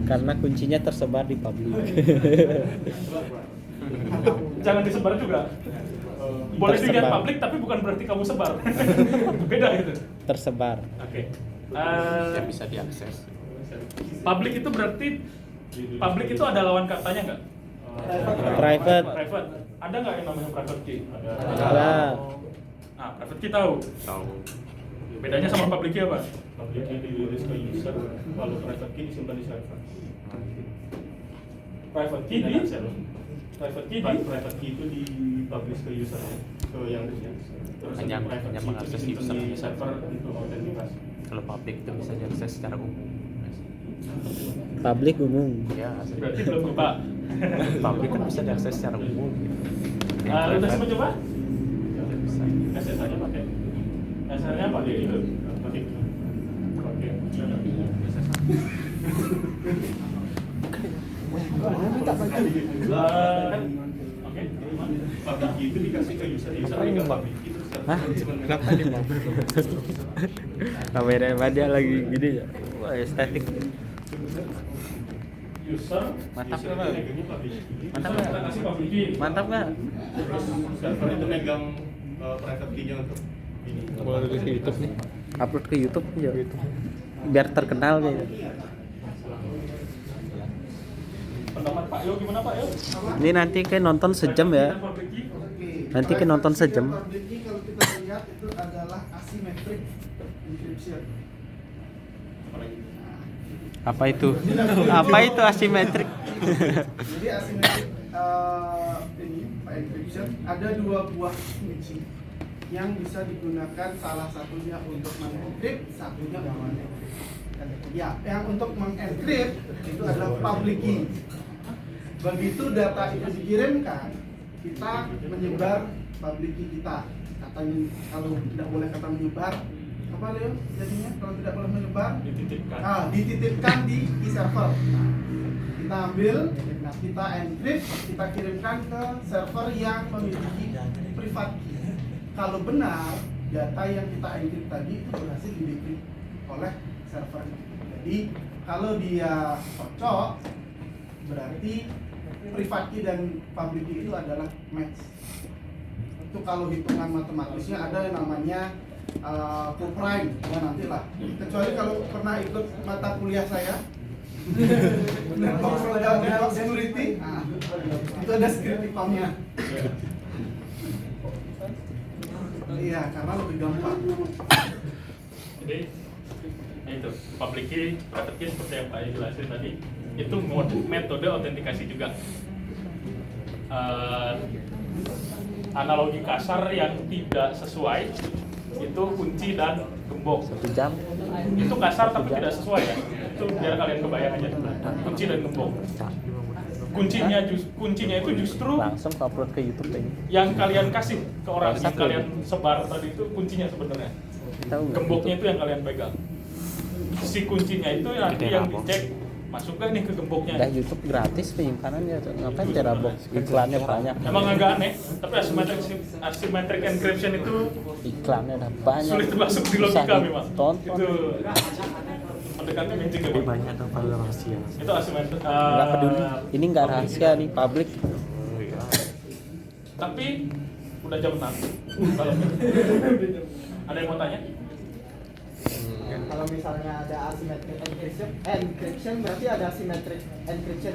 Karena kuncinya tersebar di publik. Jangan disebar juga. Boleh Tersebar. dilihat publik tapi bukan berarti kamu sebar. Beda gitu. Tersebar. Oke. Yang bisa diakses. Public itu berarti public itu ada lawan katanya nggak? Private. Private. Ada nggak yang namanya private key? Ada. Nah, private key tahu. Bedanya sama public key apa? Public key dirilis ke user, kalau private key disimpan di server. Private key di Private key itu dipublish ke user, ke yang punya. Terus Hanya private key itu mengakses disimpan user. di server untuk autentikasi. Kalau publik itu bisa diakses secara umum. Publik umum. Ya, berarti belum coba. publik kan bisa diakses secara umum. Udah semua coba? Bisa. SSH-nya pakai. SSH-nya pakai itu. Pakai. Oke. Public key itu dikasih ke user pegang public key terus Hah? Kenapa nih Bang? Kamera dia lagi gini ya. Wah, estetik. User Mantap user nggak, Bang? itu megangnya public key. Mantap kita nggak? kasih public key. Mantap nggak? Terus server itu megang private key-nya untuk ini. Upload ke YouTube ya. Biar terkenal gitu. Pendapat Pak Yo gimana Pak Yo? Ini nanti kayak nonton sejam ya. Public key. Nanti kayak nonton sejam. Public key kalau kita lihat itu adalah asymmetric encryption. Apa itu? Apa itu asimetrik? Jadi asymmetric ini Pak encryption ada dua buah kunci yang bisa digunakan, salah satunya untuk mengencrypt, satunya untuk mengencrypt. Ya, yang untuk mengencrypt itu adalah public key. Begitu data itu dikirimkan, kita menyebar public key kita. Katanya kalau tidak boleh kata menyebar, apa Leo? Jadinya kalau tidak boleh menyebar, Dititipkan. dititipkan di server. Nah, kita ambil, kita encrypt, kita kirimkan ke server yang memiliki private key. Kalau benar data yang kita encrypt tadi itu berhasil di-decrypt oleh server. Jadi kalau dia cocok, berarti private key dan public key itu adalah match. Itu kalau hitungan matematisnya ada yang namanya co-prime, ya nantilah. Kecuali kalau pernah ikut mata kuliah saya network security, nah, itu ada scripticon-nya. Iya, karena lebih gampang. Jadi itu public key, private key seperti yang Pak Yo jelasin tadi, itu metode autentikasi juga. Analogi kasar yang tidak sesuai itu kunci dan gembok. 1 jam. Itu kasar tapi tidak sesuai ya. Itu biar kalian kebayang aja. Kunci dan gembok. Kuncinya itu justru Langsung upload ke YouTube ini. yang kalian kasih ke orang, yang Satu. kalian sebar tadi itu kuncinya sebenarnya. Tahu nggak? Gemboknya itu yang kalian pegang. Si kuncinya itu nanti yang dicek masuk gak nih ke gemboknya. Udah YouTube gratis penyimpanannya. Ngapain terabok? Iklannya banyak. Emang agak aneh, tapi asymmetric encryption itu Iklannya udah banyak. sulit masuk di logika Susah memang. ditonton. Itu mendekati magic memang. Banyak kapal rahasia. Itu asymmetric. Nggak peduli. Ini nggak rahasia nih, publik. Tapi udah jam 6. Kalau ada yang mau tanya? Kalau misalnya ada asymmetric encryption berarti ada asymmetric encryption.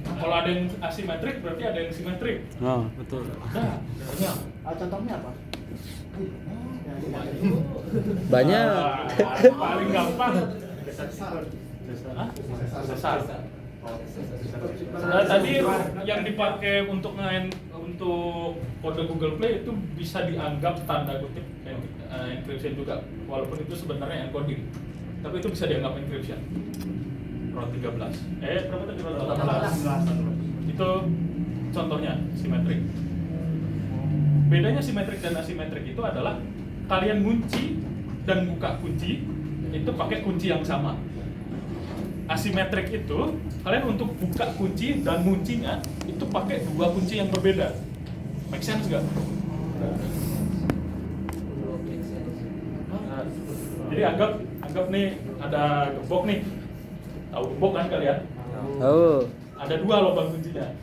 Kalau ada yang asimetrik berarti ada yang simetrik. Oh, betul. Nah, banyak. Contohnya apa? Banyak. Paling gampang. Hah? Sesar. Nah, tadi yang dipakai untuk kode Google Play itu bisa dianggap tanda kutip encryption juga, walaupun itu sebenarnya encoding, tapi itu bisa dianggap encryption. ROT 13. Berapa tadi ROT 18? Itu contohnya simetrik. Bedanya simetrik dan asimetrik itu adalah kalian ngunci dan buka kunci itu pakai kunci yang sama. Asimetrik itu kalian untuk buka kunci dan nguncinya itu pakai dua kunci yang berbeda. Make sense nggak? Jadi anggap nih ada gembok nih. Tahu gembok kan kalian? Oh, Ada dua lubang kuncinya.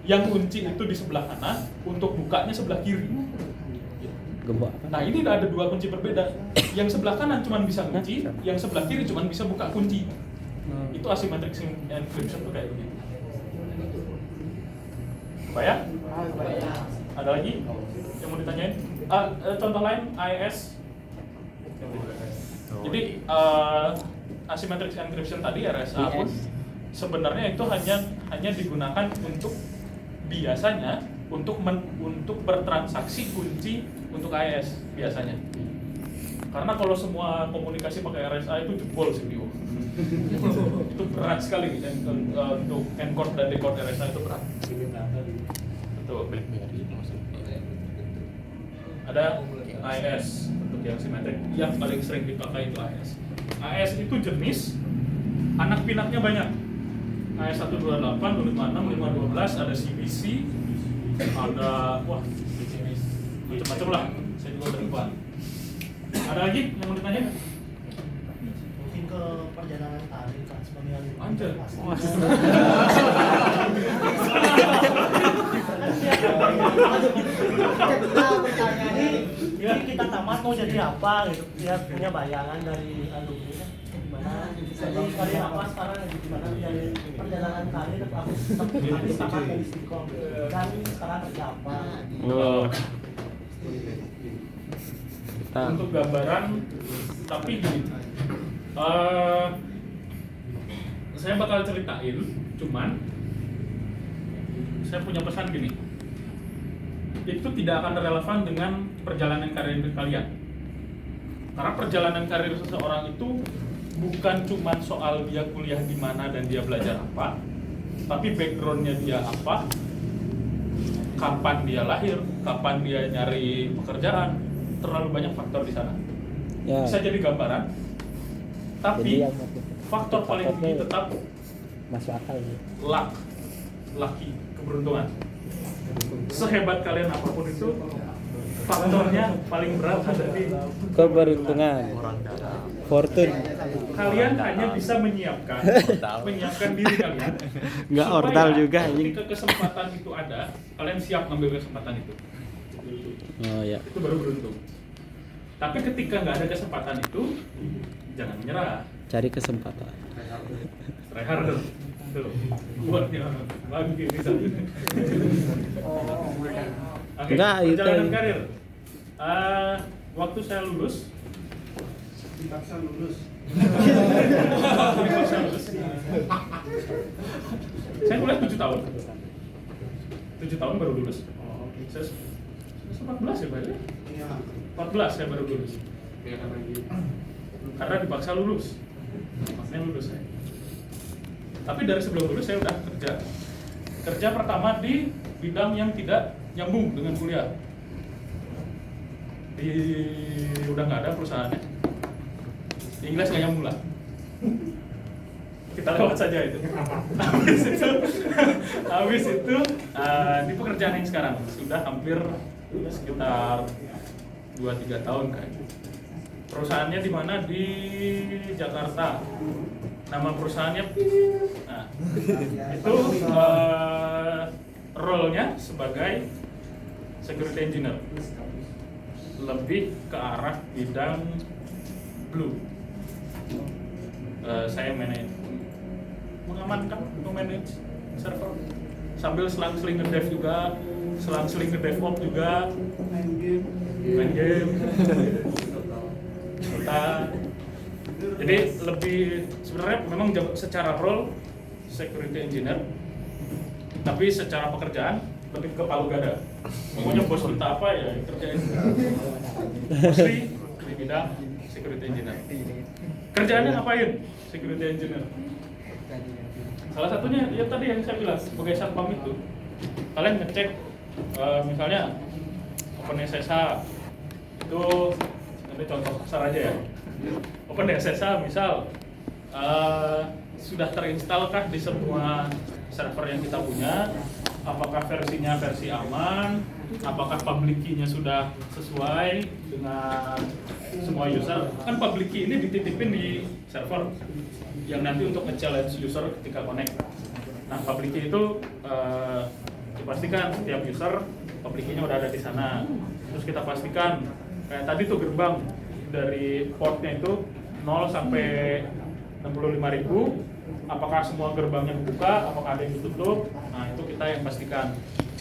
Yang kunci itu di sebelah kanan, untuk bukanya sebelah kiri. Gembok apa? Nah ini ada dua kunci berbeda. Yang sebelah kanan cuma bisa kunci, yang sebelah kiri cuma bisa buka kunci. Itu asymmetric encryption tuh kayak begini. Kebayang? Ada lagi yang mau ditanyain? Contoh lain AES. Jadi asymmetric encryption tadi RSA pun sebenarnya itu hanya digunakan untuk biasanya untuk bertransaksi kunci untuk AES biasanya. Karena kalau semua komunikasi pakai RSA itu jebol CPU. Itu berat sekali untuk encode dan decode RSA itu berat. Betul. Ada AES untuk yang simetrik yang paling sering dipakai itu AES. AES itu jenis anak pinaknya banyak. AES 128, 256, 512, ada CBC, ada macam-macam lah. Saya juga udah lupa. Ada lagi yang mau ditanya? Mungkin ke perjalanan karir kan sebagai alumni. Anjir. Ini kita tamat mau jadi apa gitu? Ya punya bayangan dari alumni kan gimana? Jadi kalian apa sekarang gimana dari perjalanan karir habis tamat dari Stikom dan sekarang kerja apa? Untuk gambaran, tapi gini, saya bakal ceritain, cuman saya punya pesan gini, itu tidak akan relevan dengan perjalanan karir kalian. Karena perjalanan karir seseorang itu bukan cuma soal dia kuliah di mana dan dia belajar apa, tapi backgroundnya dia apa, kapan dia lahir, kapan dia nyari pekerjaan. Terlalu banyak faktor di sana. Ya. Bisa jadi gambaran, tapi faktor paling tinggi tetap masuk akal ya. lucky, keberuntungan. Sehebat kalian apapun itu, faktornya paling berat ada di Keberuntungan. Fortune. kalian hanya bisa menyiapkan diri kalian. Nggak supaya ordal juga, anjing. ketika kesempatan itu ada, kalian siap ngambil kesempatan itu. Oh ya. Itu baru beruntung. Tapi ketika nggak ada kesempatan itu, jangan menyerah. Cari kesempatan. Try harder. Tuh, buatnya lagi misalnya. Oke, Enggak, itu perjalanan yang- karir. Waktu saya lulus, Dipaksa lulus. saya kuliah 7 tahun. 7 tahun baru lulus. Saya 14 ya, Pak? Iya. 14 saya baru lulus. Karena dipaksa lulus. Makanya lulus saya. Tapi dari sebelum lulus saya udah kerja. Kerja pertama di bidang yang tidak nyambung dengan kuliah. Udah nggak ada perusahaannya. Di Inggris nggak nyambung lah. Kita lewat saja itu. Habis itu di pekerjaan yang sekarang sudah hampir sekitar 2-3 tahun kayaknya. Perusahaannya di mana? Di Jakarta. Nama perusahaannya nah, itu role-nya sebagai security engineer. Lebih ke arah bidang blue. Saya mengamankan, manage server sambil selang-seling nge-dev juga, selang-seling nge-DevOps juga, main game. Jadi lebih sebenarnya memang secara role security engineer, tapi secara pekerjaan lebih ke palu gada. Pokoknya bos minta apa ya kerjain. Mostly di bidang security engineer. Kerjaannya ngapain? Security engineer. Salah satunya ya tadi yang saya bilang sebagai satpam itu, kalian ngecek misalnya OpenSSH itu, nanti contoh kasar aja ya. OpenSSH misal sudah terinstalkah di semua server yang kita punya? Apakah versinya versi aman? Apakah public key-nya sudah sesuai dengan semua user? Kan public key ini dititipin di server yang nanti untuk nge-challenge user ketika connect. Nah, public key itu dipastikan setiap user public key-nya udah ada di sana. Terus kita pastikan kayak tadi tuh gerbang dari portnya itu 0 sampai 65.000, apakah semua gerbangnya dibuka, apakah ada yang ditutup. Nah, itu kita yang pastikan.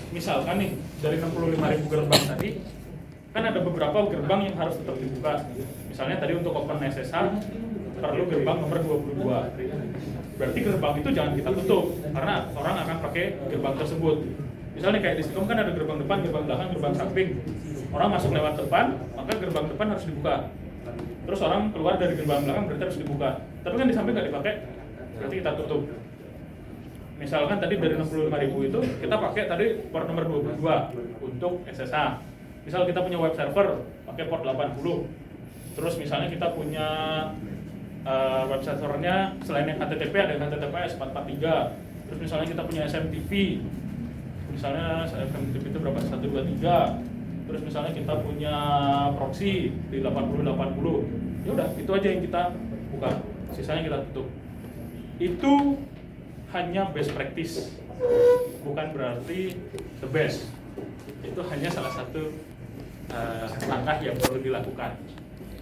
Misalkan nih dari 65.000 gerbang tadi kan ada beberapa gerbang yang harus tetap dibuka. Misalnya tadi untuk open SSH perlu gerbang nomor 22. Berarti gerbang itu jangan kita tutup karena orang akan pakai gerbang tersebut. Misalnya kayak di Stikom kan ada gerbang depan, gerbang belakang, gerbang samping. Orang masuk lewat depan, maka gerbang depan harus dibuka. Terus orang keluar dari gerbang belakang berarti harus dibuka. Tapi kan di samping nggak dipakai, berarti kita tutup. Misalkan tadi dari 65.000 itu kita pakai tadi port nomor 22 untuk SSH. Misal kita punya web server pakai port 80. Terus misalnya kita punya web servernya selain yang HTTP ada yang HTTPS 443. Terus misalnya kita punya SMTP. Misalnya SMTP itu berapa? 123. Terus misalnya kita punya proxy di 8080. Ya udah, itu aja yang kita buka. Sisanya kita tutup. Itu hanya best practice. Bukan berarti the best. Itu hanya salah satu langkah yang perlu dilakukan.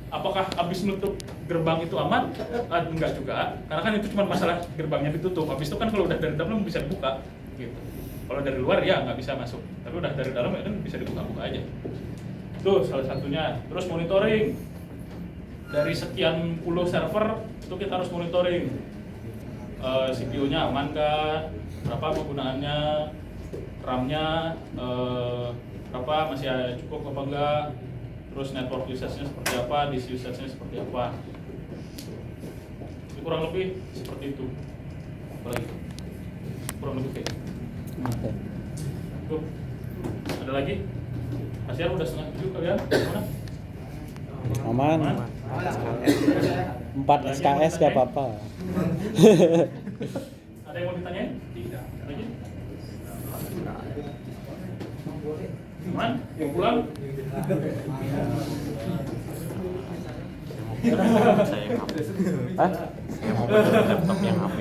Apakah habis nutup gerbang itu aman? Enggak juga, karena kan itu cuma masalah gerbangnya ditutup. Habis itu kan kalau udah dari dalam bisa dibuka, gitu. Kalau dari luar ya nggak bisa masuk, tapi udah dari dalam ya kan bisa dibuka-buka aja. Itu salah satunya. Terus monitoring dari sekian puluh server itu kita harus monitoring CPU-nya aman kah, berapa penggunaannya, RAM-nya berapa, masih cukup apa enggak. Terus network usage-nya seperti apa, disk usage-nya seperti apa. Kurang lebih seperti itu. Kurang lebih kayak gitu. Tuh. Ada lagi? Mas Yar udah 6:30 kalian? Gimana? Aman. 4 SKS gak apa-apa. Ada yang mau ditanyain? Tidak. Lagi? Aman? Mau pulang? Saya yang HP. Hah? Saya mau beli laptop yang HP.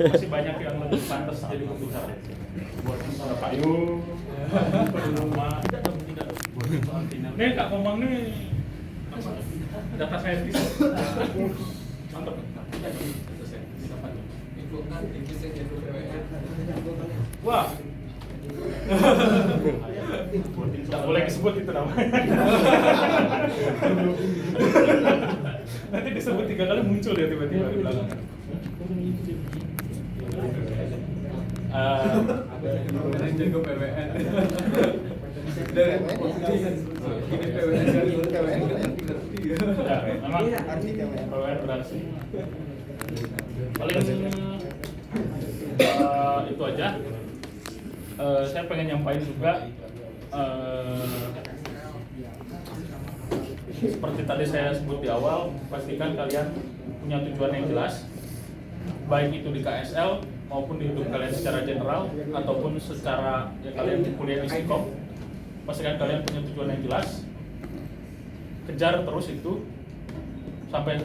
Masih banyak yang lebih pantas jadi komputer. Buat soal payung, rumah, tidak. Nih Kak Komang nih data scientist. Mantap. Wah. Tidak boleh disebut itu namanya. Nanti disebut 3 kali muncul ya tiba-tiba di belakang. Jago PWN. Ya, memang PWN beraksi. Paling itu aja. Saya pengen nyampaikan juga seperti tadi saya sebut di awal, pastikan kalian punya tujuan yang jelas, baik itu di KSL maupun di hidup kalian secara general ataupun secara ya kalian kuliah di Stikom. Pastikan kalian punya tujuan yang jelas, kejar terus itu sampai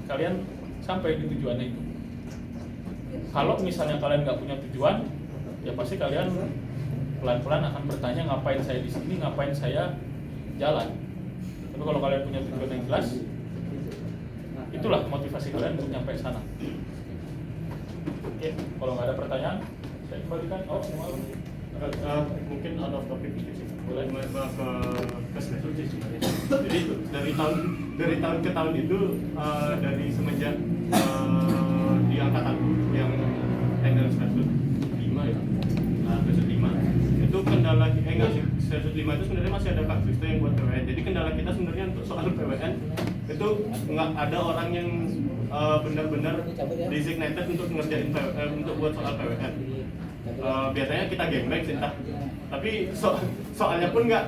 kalian sampai di tujuannya itu. Kalau misalnya kalian nggak punya tujuan, ya pasti kalian pelan-pelan akan bertanya ngapain saya di sini, ngapain saya jalan. Tapi kalau kalian punya tujuan yang jelas, itulah motivasi kalian untuk nyampe sana. Oke, kalau nggak ada pertanyaan, saya kembalikan. Oh, semua mungkin out of topic gitu sih. Boleh ke specialty sebenarnya. Jadi dari tahun ke tahun itu dari semenjak di angkatan yang tanggal specialty 5 ya. Specialty 5 itu kendala enggak sih, specialty 5 itu sebenarnya masih ada Kak Kristo yang buat PWN. Jadi kendala kita sebenarnya untuk soal PWN itu nggak ada orang yang benar-benar designated untuk ngerjain untuk buat soal PWN. Biasanya kita gembleng sih, tapi soalnya pun nggak,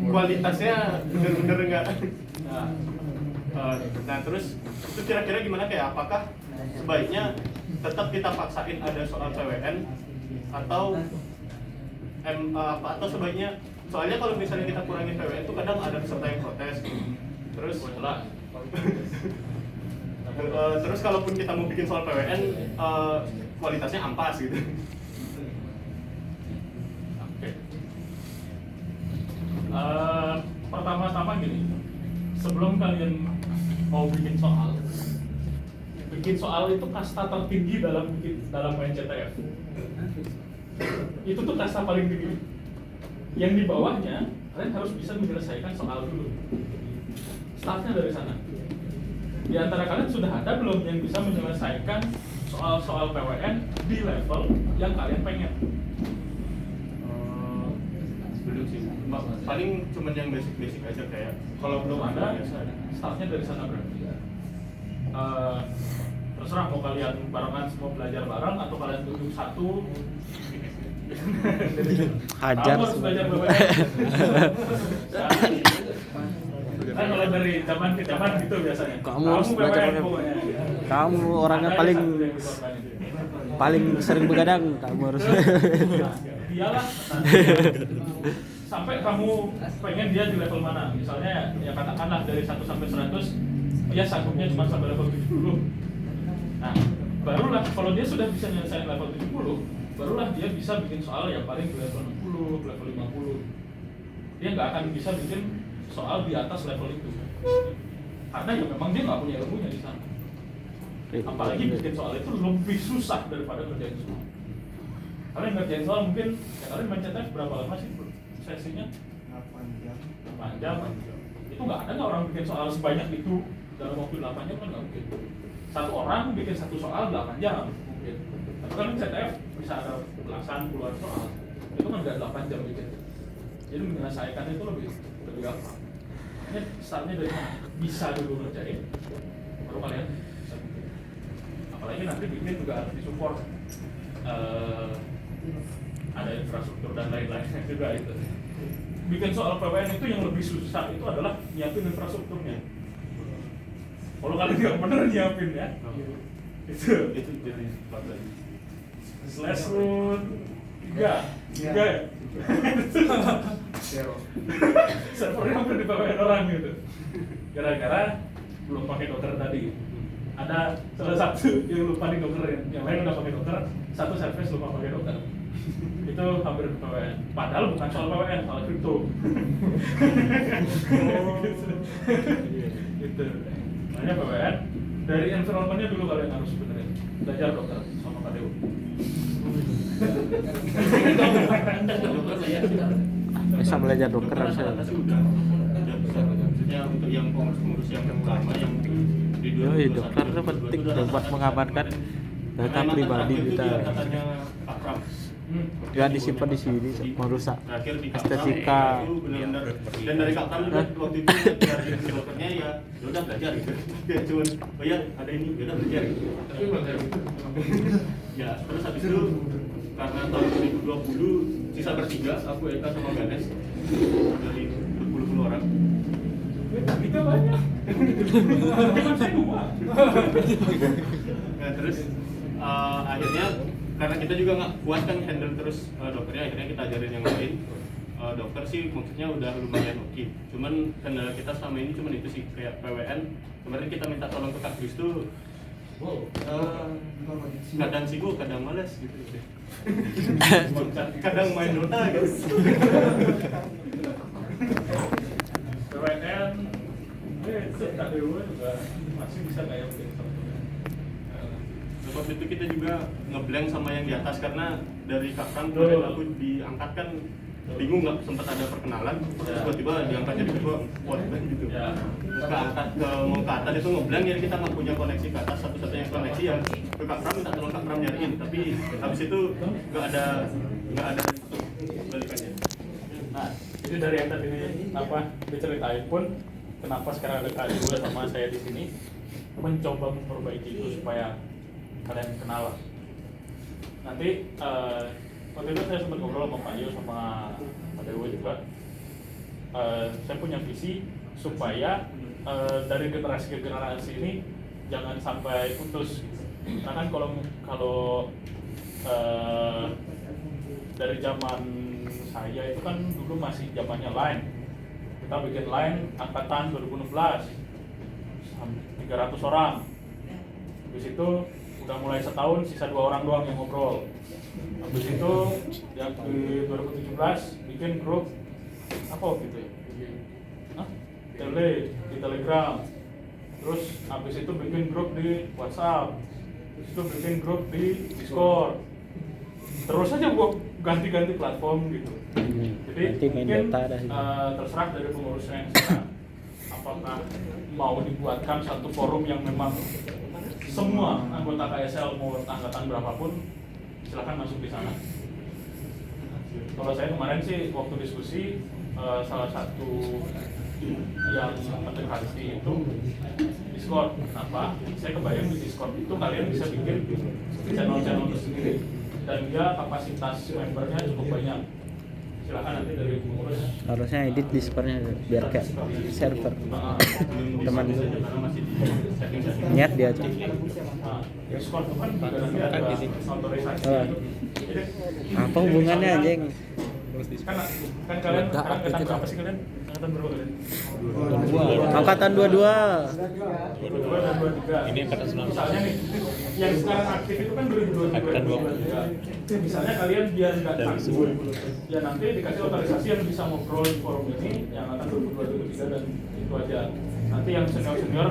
kualitasnya bener-bener nggak. Nah terus itu kira-kira gimana, kayak apakah sebaiknya tetap kita paksain ada soal PWN atau sebaiknya, soalnya kalau misalnya kita kurangin PWN itu kadang ada peserta yang protes. Terus kalaupun kita mau bikin soal PWN kualitasnya ampas gitu. Oke. Pertama-tama gini, sebelum kalian mau bikin soal itu kasta tertinggi dalam main CTF. Itu tuh kasta paling tinggi. Yang di bawahnya kalian harus bisa menyelesaikan soal dulu. Startnya dari sana. Di antara kalian sudah ada belum yang bisa menyelesaikan soal-soal PWN di level yang kalian pengen? Belum sih, paling cuman yang basic aja kayak Kalau belum ada, startnya dari sana berarti. Terserah mau kalian barengan semua belajar bareng atau kalian duduk satu. Hajar Kamu harus belajar PWN. Kan kalau dari zaman ke zaman gitu biasanya. Kamu harus belajar PWN PWN. pokoknya. Kamu orangnya Ada paling satu yang dikorbanin. paling sering begadang, kamu harus. Iyalah. Sampai kamu pengen dia di level mana? Misalnya ya katakanlah dari 1 sampai 100, ya sanggupnya cuma sampai level 70. Nah, barulah kalau dia sudah bisa nyelesain level 70, barulah dia bisa bikin soal yang paling di level 60, level 50. Dia nggak akan bisa bikin soal di atas level itu. Karena ya memang dia nggak punya ilmunya di sana. Apalagi bikin soal itu lebih susah daripada kerjain soal. Kalian ngerjain soal mungkin, ya kalian main CTF berapa lama sih sesinya? 8 jam. Itu nggak ada nggak orang bikin soal sebanyak itu dalam waktu 8 jam kan nggak mungkin. Satu orang bikin satu soal 8 jam mungkin. Tapi kan CTF bisa ada belasan puluhan soal. Itu kan nggak 8 jam bikin. Jadi menyelesaikan itu lebih gampang. Makanya startnya dari mana? Bisa dulu ngerjain, baru kalian bisa bikin. Apalagi nanti bikin juga harus disupport. Ada infrastruktur dan lain-lainnya juga itu. Bikin soal PWN itu yang lebih susah itu adalah nyiapin infrastrukturnya. Kalau kalian nggak bener nyiapin ya, itu jadi bagian. Slash root 3 ya. Servernya hampir dipakai orang gitu. Gara-gara belum pakai Docker tadi. Ada salah satu yang lupa di Dockerin, yang lain udah pakai Docker, satu service lupa pakai Docker. Itu hampir PWN. Padahal bukan soal PWN, soal kripto. Gitu. Makanya PWN dari environment-nya dulu kalian harus benerin. Belajar Docker sama Pak Dewo. Bisa belajar Docker harusnya. Maksudnya untuk yang pengurus yang utama yang di Yoi, Docker itu penting buat mengamankan data pribadi kita. Katanya Pak Pram. Jangan disimpan di sini, merusak Terakhir di estetika. itu benar-benar dan dari Kak Pram juga waktu itu dari developernya ya udah belajar gitu. Dia cuman oh ya ada ini udah belajar gitu. Tapi belajar gitu. Ya terus habis itu karena tahun 2020 sisa bertiga aku Eka sama Ganes dari berpuluh-puluh orang. Kita banyak. Cuma saya 2. Nah, terus akhirnya karena kita juga nggak kuat kan handle terus dokternya, akhirnya kita ajarin yang lain. Dokter sih maksudnya udah lumayan oke. Cuman kendala kita selama ini cuman itu sih kayak PWN. Kemarin kita minta tolong ke Kak Chris tuh kadang sibuk, kadang malas gitu. Kadang main Dota gitu. PWN, Kak Dewa juga masih bisa kayak bikin satunya. Waktu itu kita juga ngeblank sama yang di atas karena dari Kak Pram kemarin aku diangkat kan bingung nggak sempat ada perkenalan terus tiba-tiba diangkat jadi ketua world bank gitu. Terus keangkat ke mau ke atas itu ngeblank jadi kita nggak punya koneksi ke atas, satu-satunya koneksi yang ke Kak Pram minta tolong Kak Pram nyariin tapi habis itu nggak ada balikannya. Nah, itu dari yang tadi apa diceritain pun kenapa sekarang ada Kak Dewa sama saya di sini mencoba memperbaiki itu supaya kalian kenal lah. Nanti waktu itu saya sempat ngobrol sama Pak Yo sama Pak Dewa juga. Saya punya visi supaya dari generasi ke generasi ini jangan sampai putus. Karena kan kalau dari zaman saya itu kan dulu masih zamannya Line. Kita bikin Line angkatan 2016 300 orang. Habis itu udah mulai setahun sisa 2 orang doang yang ngobrol. Habis itu yang di 2017 bikin grup apa gitu ya? Di Telegram. Terus habis itu bikin grup di WhatsApp. Terus itu bikin grup di Discord. Terus aja gua ganti-ganti platform gitu. Jadi Nanti main mungkin Dota dah. terserah dari pengurusnya yang sekarang. Apakah mau dibuatkan satu forum yang memang semua anggota KSL mau angkatan berapapun silakan masuk di sana. Kalau saya kemarin sih waktu diskusi salah satu yang mendekati itu Discord. Kenapa? Saya kebayang di Discord itu kalian bisa bikin channel-channel tersendiri dan dia kapasitas membernya cukup banyak. Silakan nanti dari pengurus. Harusnya edit Discordnya biar kayak server. Teman niat dia aja. Discord itu kan juga nanti ada otorisasi. Jadi, Apa hubungannya anjing? kan kalian angkatan berapa sih kalian? Angkatan berapa kalian? Angkatan 22. 22 dan 23. Ini angkatan 19. Misalnya nih, yang sekarang aktif itu kan 2022 Angkatan 23. Misalnya kalian biar nggak takut, ya nanti dikasih otorisasi yang bisa ngobrol di forum ini yang akan 2022 23 dan itu aja. Nanti yang senior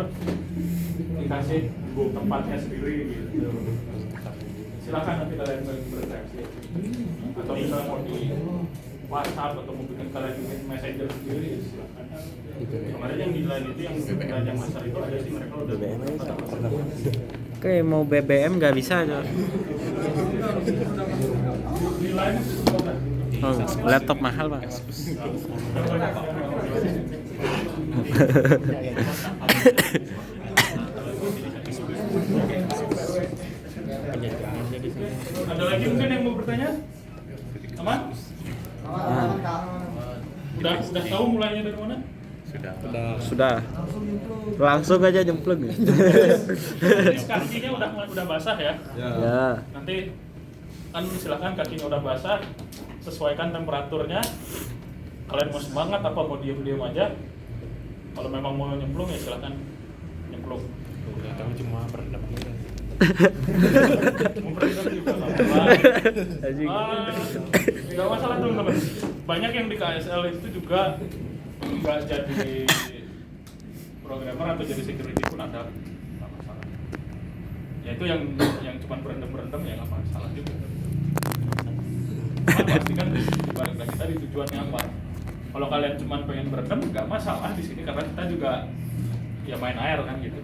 dikasih tempatnya sendiri gitu. Silakan nanti kalian berinteraksi. Atau misalnya mau di WhatsApp atau mau bikin kalian bikin messenger sendiri, silakan. Kemarin yang di lain itu yang belajar masal itu ada sih mereka udah Oke, mau BBM nggak bisa aja. di lain Oh, laptop mahal bang. Ada lagi mungkin yang mau bertanya? Aman? Udah tahu mulainya dari mana? Sudah. Langsung aja nyemplung ya. Kakinya udah basah ya. Ya. Nanti kan silakan kakinya udah basah, sesuaikan temperaturnya. Kalian mau semangat apa mau diam-diam aja? Kalau memang mau nyemplung ya silakan nyemplung. Kami cuma berendam gitu. Mau berendam juga nggak apa-apa. Nggak masalah teman-teman. Banyak yang di KSL itu juga nggak jadi programmer atau jadi security pun ada, nggak masalah. Ya itu yang cuma berendam ya nggak masalah juga. Pastikan balik lagi tadi tujuannya apa. Kalau kalian cuma pengen berendam nggak masalah di sini karena kita juga ya main air kan gitu.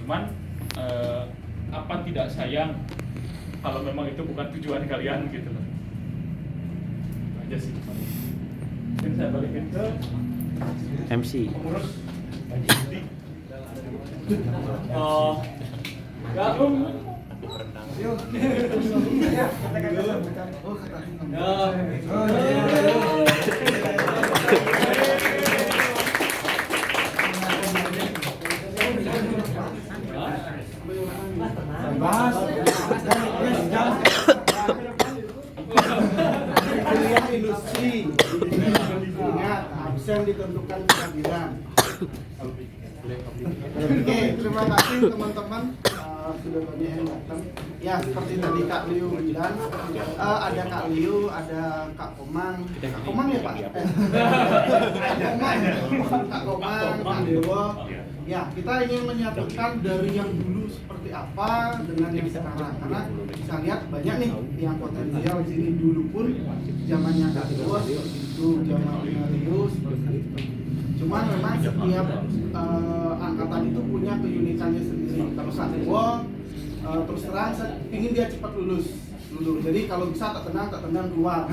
Cuman apa tidak sayang kalau memang itu bukan tujuan kalian gitu loh. Itu aja sih. Mungkin saya balikin ke MC. pengurus. Gabung. Kuliah industri. Ingat, absen ditentukan kehadiran. Oke, terima kasih teman-teman sudah banyak yang datang. Ya, seperti tadi Kak Liu bilang, ada Kak Liu, ada Kak Komang. Kak Komang ya Pak? Kak Komang, Kak Dewa. Ya, kita ingin menyatukan dari yang dulu seperti apa dengan yang sekarang. Karena bisa lihat banyak nih yang potensial di sini dulu pun zamannya Kak Dewa seperti itu, zamannya Liu seperti itu. Cuman memang setiap angkatan itu punya keunikannya sendiri. Kalau Kak Dewa terus terang saya ingin dia cepat lulus. Jadi kalau bisa tak tenang keluar.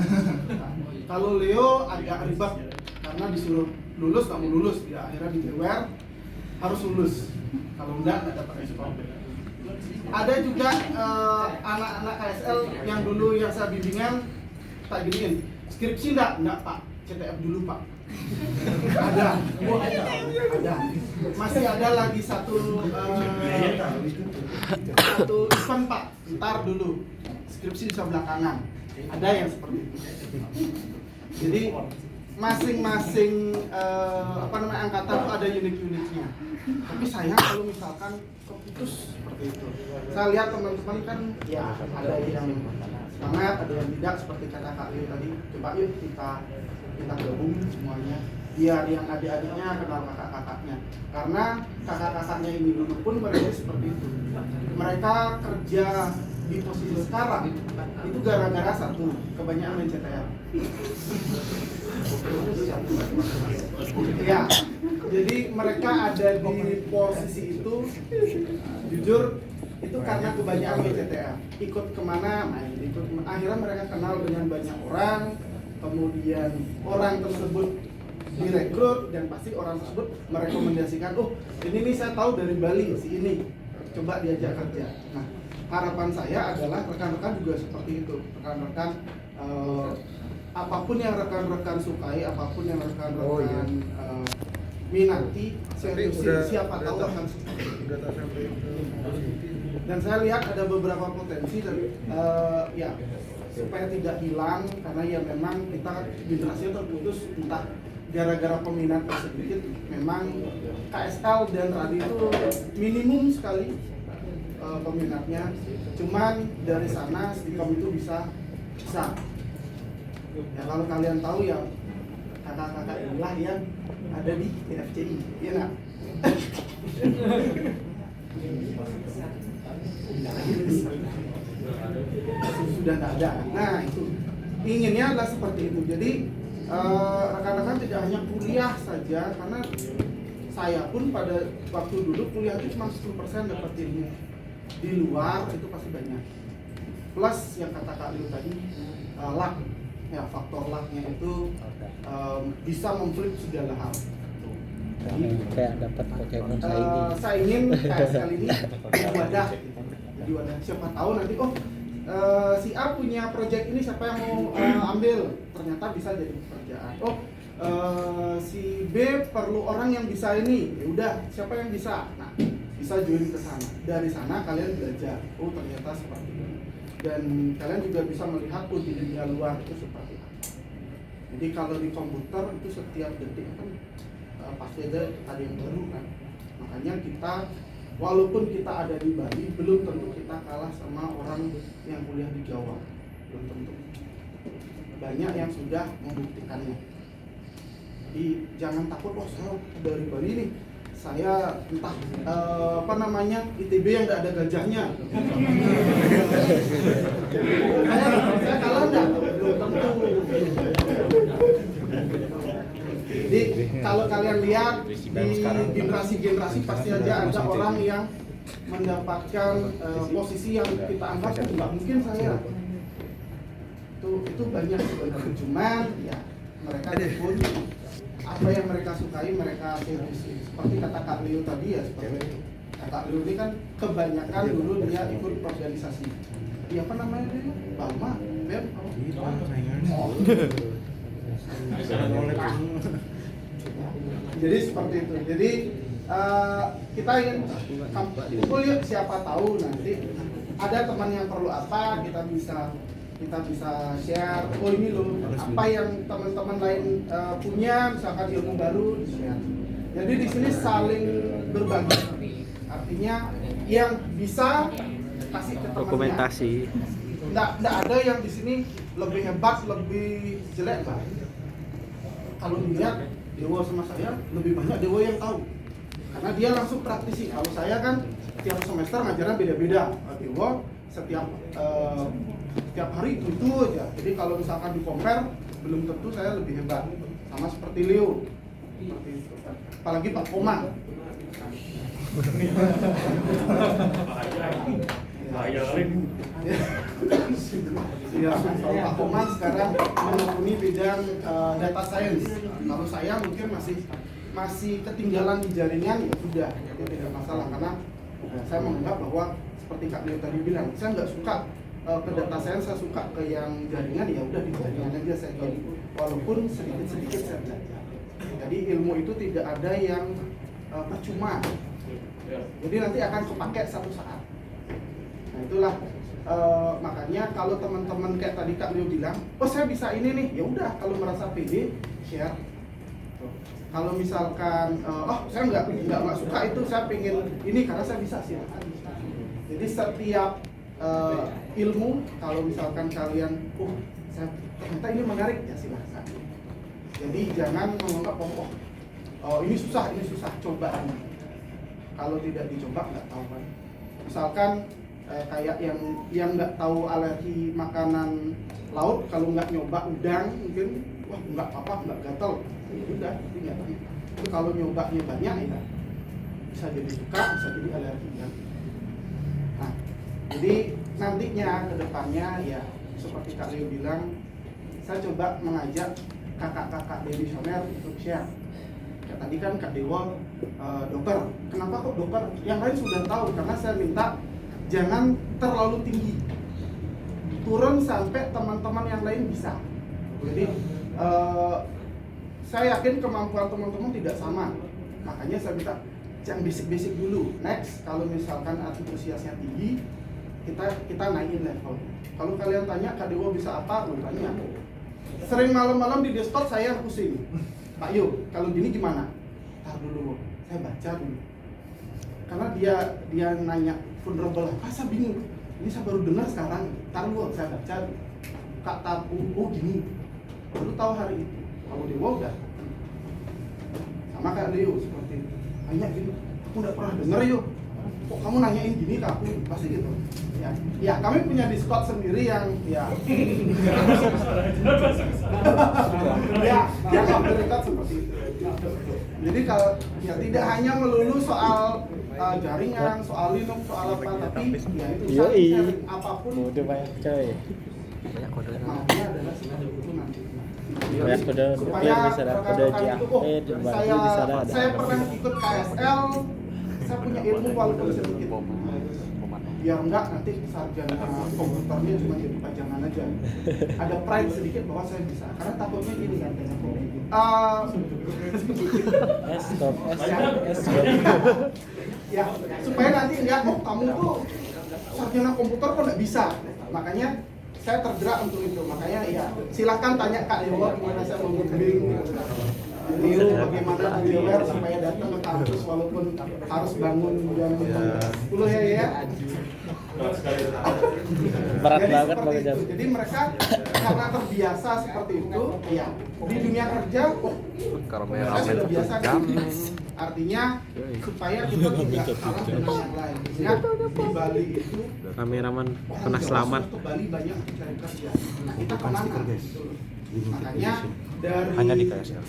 Kalau Leo agak ribet karena disuruh lulus nggak mau lulus, ya akhirnya dijewer harus lulus. Kalau enggak dapat respon. Ada juga anak-anak KSL yang dulu yang saya bimbingan tak giniin. Skripsi enggak Pak. CTF dulu Pak. Ada. Masih ada lagi satu event Pak. Ntar dulu. Skripsi bisa belakangan. Ada yang seperti itu. Jadi masing-masing angkatan tuh ada unik-uniknya. Tapi sayang kalau misalkan keputus seperti itu. Saya lihat teman-teman kan ya ada yang semangat, ada yang tidak, seperti kata Kak Liu tadi. Coba yuk kita gabung semuanya. Biar yang adik-adiknya kenal kakak-kakaknya. Karena kakak-kakaknya ini dulu pun mereka seperti itu. Mereka kerja di posisi sekarang itu gara-gara satu, kebanyakan main CTR. Ya, jadi mereka ada di posisi itu, jujur itu karena kebanyakan main CTR. Ikut kemana, main, akhirnya mereka kenal dengan banyak orang, kemudian orang tersebut direkrut dan pasti orang tersebut merekomendasikan, oh ini nih saya tahu dari Bali si ini, coba diajak kerja. Nah, harapan saya adalah rekan-rekan juga seperti itu. Rekan-rekan apapun yang rekan-rekan sukai, apapun yang rekan-rekan minati, siapa tahu akan seperti itu. Dan saya lihat ada beberapa potensi dari ya supaya tidak hilang, karena ya memang kita generasinya terputus entah gara-gara peminat sedikit. Memang KSL dan Radi itu minimum sekali peminatnya, cuman dari sana Stikom itu bisa. Ya kalau kalian tahu ya kakak-kakak inilah yang ada di FCI, iya nggak? Sudah nggak ada. Nah itu inginnya adalah seperti itu. Jadi rekan-rekan tidak hanya kuliah saja, karena saya pun pada waktu dulu kuliah itu cuma 10% dapat ilmu. Di luar itu pasti banyak. Plus yang kata Kak Liu tadi, luck, ya faktor lucknya itu bisa memflip segala hal. Jadi kayak dapat Pokemon ini. Saya ingin KSL ini jadi wadah. Jadi wadah. Siapa tahu nanti si A punya project ini, siapa yang mau ambil? Ternyata bisa jadi pekerjaan. Si B perlu orang yang bisa ini. Ya udah, siapa yang bisa? Nah, bisa join ke sana. Dari sana kalian belajar. Oh, ternyata seperti ini. Dan kalian juga bisa melihat di dunia luar itu seperti apa. Jadi kalau di komputer itu setiap detik kan pasti ada yang baru kan. Makanya kita walaupun kita ada di Bali, belum tentu kita kalah sama orang yang kuliah di Jawa. Belum tentu. Banyak yang sudah membuktikannya. Jadi jangan takut, saya dari Bali nih, saya entah ITB yang nggak ada gajahnya. saya kalah nggak? Belum tentu. Jadi kalau kalian lihat di generasi pasti aja ada orang yang mendapatkan posisi yang kita anggap nggak mungkin saya. Itu banyak sebenarnya, cuman ya mereka pun apa yang mereka sukai mereka seriusi. Seperti kata Kak Liu tadi ya, seperti itu. Kak Liu ini kan kebanyakan dulu dia ikut organisasi. Iya apa namanya dia? Balma, BEM. Jadi seperti itu. Jadi kita ingin kumpul yuk, siapa tahu nanti ada teman yang perlu apa, kita bisa share. Oh ini loh, apa yang teman-teman lain punya, misalkan ilmu baru di share. Jadi di sini saling berbagi. Artinya yang bisa kasih ke temannya. Dokumentasi. Nggak ada yang di sini lebih hebat, lebih jelek lah. Kalau dilihat Dewa sama saya lebih banyak Dewa yang tahu, karena dia langsung praktisi. Kalau saya kan tiap semester ngajarnya beda-beda. Dewa setiap hari itu aja. Jadi kalau misalkan di compare, belum tentu saya lebih hebat. Sama seperti Leo. Seperti itu. Apalagi Pak Komang. Ya, kalau Pak Komang sekarang menekuni bidang data science. Kalau saya mungkin masih ketinggalan di jaringan, ya sudah, itu tidak masalah, karena saya menganggap bahwa seperti Kak Leo tadi bilang, saya nggak suka ke data science, saya suka ke yang jaringan. Ya udah, di jaringan aja saya jadi, walaupun sedikit saya belajar. Jadi ilmu itu tidak ada yang percuma. Jadi nanti akan kepake satu saat. Nah itulah makanya kalau teman-teman kayak tadi Kak Leo bilang, oh saya bisa ini nih, ya udah kalau merasa pede share. Kalau misalkan, oh saya nggak suka itu, saya pengen ini karena saya bisa silakan. Jadi setiap ilmu, kalau misalkan kalian, saya ternyata ini menarik ya silakan. Jadi jangan menganggap ini susah, coba ini. Kalau tidak dicoba nggak tahu kan. Misalkan kayak yang nggak tahu alergi makanan laut, kalau nggak nyoba udang mungkin wah nggak apa-apa, nggak gatal, ya udah tapi nggak tahu. Tapi kalau nyobanya banyak ya bisa jadi suka, bisa jadi alergi kan. Nah, jadi nantinya ke depannya ya seperti Kak Leo bilang, saya coba mengajak kakak-kakak demisioner untuk share. Ya, tadi kan Kak Dewa dokter, kenapa kok dokter? Yang lain sudah tahu, karena saya minta jangan terlalu tinggi, turun sampai teman-teman yang lain bisa. Jadi saya yakin kemampuan teman-teman tidak sama, makanya saya minta yang basic-basic dulu. Next, kalau misalkan antusiasnya tinggi, kita naikin level. Kalau kalian tanya Kak Dewa bisa apa, tanya. Sering malam-malam di Discord saya pusing. Pak Yo, kalau gini gimana? Tar dulu, saya baca dulu. Karena dia nanya vulnerable, saya bingung. Ini saya baru dengar sekarang. Tar dulu, saya baca. Kak Tapu, gini. Baru tahu hari itu. Kalau Dewa udah. Sama Kak Leo seperti itu. Nanya gini, aku udah pernah denger Yo. Kok kamu nanyain gini ke aku? Pasti gitu. Ya kami punya Discord sendiri yang ya Amerika seperti itu. Jadi kalau ya tidak hanya melulu soal jaringan, soal Linux, soal apa, tapi ya itu sharing apapun. Udah banyak coy. Maunya adalah seperti itu nanti. Banyak kode bisa ada kode JAP Saya pernah ikut KSL, saya punya ilmu walaupun sedikit. Biar enggak nanti sarjana komputernya cuma jadi pajangan aja. Ada pride sedikit bahwa saya bisa. Karena takutnya gini kan ya supaya nanti enggak kamu tuh sarjana komputer kok enggak bisa. Makanya saya tergerak untuk itu. Makanya ya silakan tanya Kak Dewa gimana saya mau bimbing. Leo bagaimana aware supaya datang ke kampus walaupun harus bangun jam 10 ya. Berat banget Bang Jam. Jadi mereka karena terbiasa seperti itu, ya di dunia kerja, saya sudah biasa kan. Artinya supaya kita tidak kalah dengan yang lain. Ingat di Bali itu kameraman pernah selamat. Ke Bali banyak mencari kerja. Nah kita kemana? Makanya dari hanya di KSL.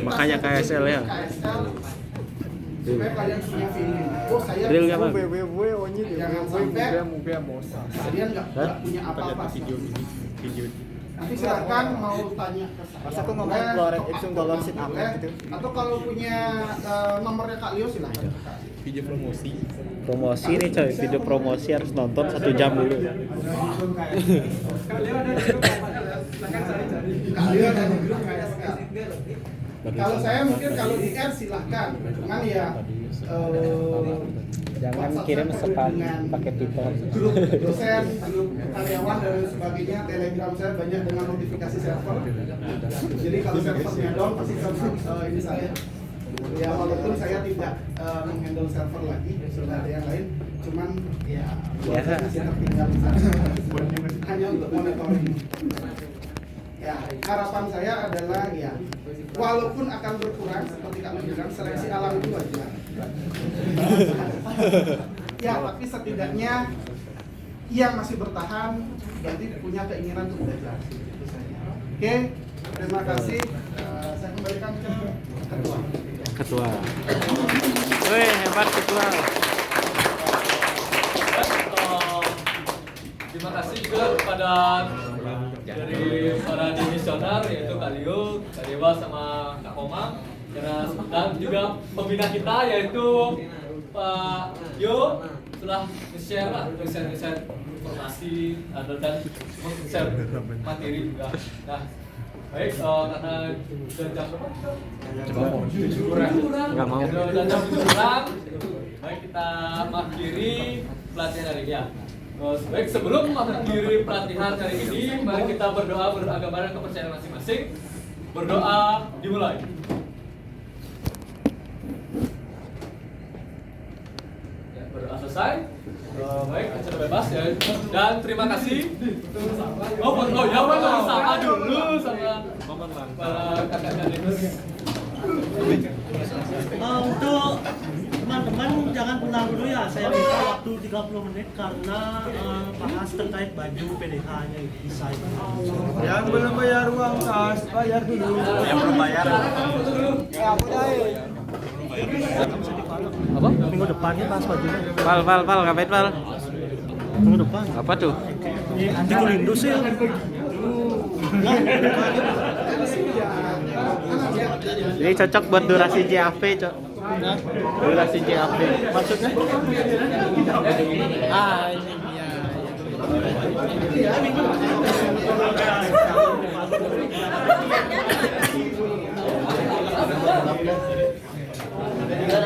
Makanya KSL ya. Supaya kalian punya feeling. Saya Real nggak Bang? jangan sampai kalian nggak punya apa-apa. Video Nanti silakan mau tanya ke saya. Masa aku ngomong keluarin Epson Dollarship apa gitu. Atau kalau punya nomornya Kak Leo silakan. video promosi. Promosi nih coy, video promosi harus nonton 1 jam dulu. Kak Leo ada di grup KSL. Kalau saya mungkin kalau di R silahkan, cuman ya Jangan kirim spam pakai Twitter. Grup dosen, grup karyawan dan sebagainya, Telegram saya banyak dengan notifikasi server. Jadi kalau servernya down pasti sama ini saya. Ya walaupun saya tidak menghandle server lagi, sudah ada yang lain, cuman ya masih tertinggal di sana. Hanya untuk monitoring. Ya, harapan saya adalah ya walaupun akan berkurang seperti kami bilang, seleksi alam itu wajar. Ya, tapi setidaknya yang masih bertahan berarti punya keinginan untuk belajar. Itu saja. Oke, terima kasih. Saya kembalikan ke Ketua. Woi, hebat Ketua. Terima kasih juga kepada dari para dimisioner yaitu Kak Leo, Kak Dewa sama Kak Komang, dan juga pembina kita yaitu Pak Yo telah share informasi dan share materi juga. Nah, baik karena jam Nggak mau. dan jam kurang, baik kita mengakhiri pelatihan hari ini ya. Baik, sebelum mengakhiri pelatihan hari ini, mari kita berdoa bergambaran kepercayaan masing-masing. Berdoa dimulai. Ya, berdoa selesai. Baik, acara bebas ya. Dan terima kasih. Ya benar, sama dulu sama para kakak-kakak. Untuk teman-teman jangan pulang dulu ya, saya minta waktu 30 menit karena bahas terkait baju PDH-nya desain. Yang belum bayar uang kas, bayar dulu. Yang belum bayar. Apa? Minggu depan nih bahas bajunya. Pal, ngapain pal? Minggu depan. Apa tuh? Anti kulindu sih. Ini cocok buat durasi JAV, Cok. Durasi JAV. Maksudnya?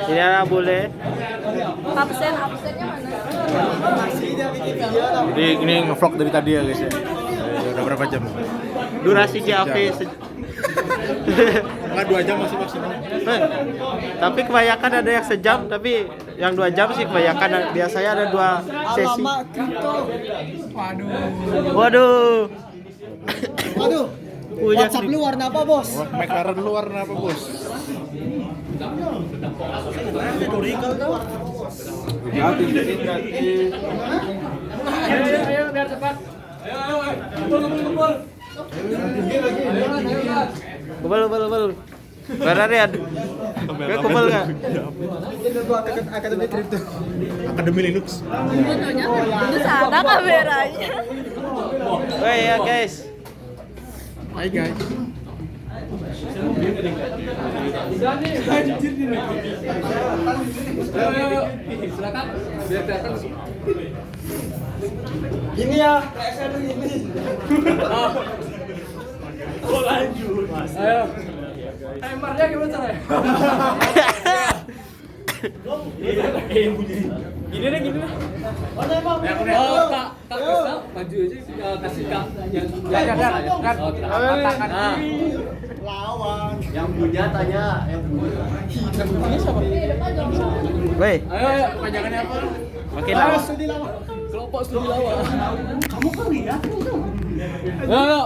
Ini ada boleh. Absennya mana? Jadi ini ngevlog dari tadi ya guys ya. Udah berapa jam? Durasi JAV. Enggak 2 jam masih maksimal. Tapi kebanyakan ada yang sejam, tapi yang 2 jam sih kebanyakan. Biasanya ada 2 sesi. Waduh. WhatsApp lu warna apa, Bos? McLaren lu warna apa, Bos? Ayo, biar cepat. Ayo, kumpul. Kumpul. Mana Rian? Gak kumpul gak? Akademi Kripto. Akademi Linux. Fotonya itu sana kameranya. Woi ya guys. Hai guys. Silakan. Biar kelihatan. Gini ya, PSN lu gini. Oh lanjut. Ayo. Timernya gimana caranya? Gini deh. Oh, Kak Krisna maju aja kasih Kak yang kan. Nah. Lawan. Yang punya tanya, yang punya siapa? Woi, Ayo, panjangannya apa? makin lama. Kelompok studi lawan. Kamu kan lihat tuh. Ayo.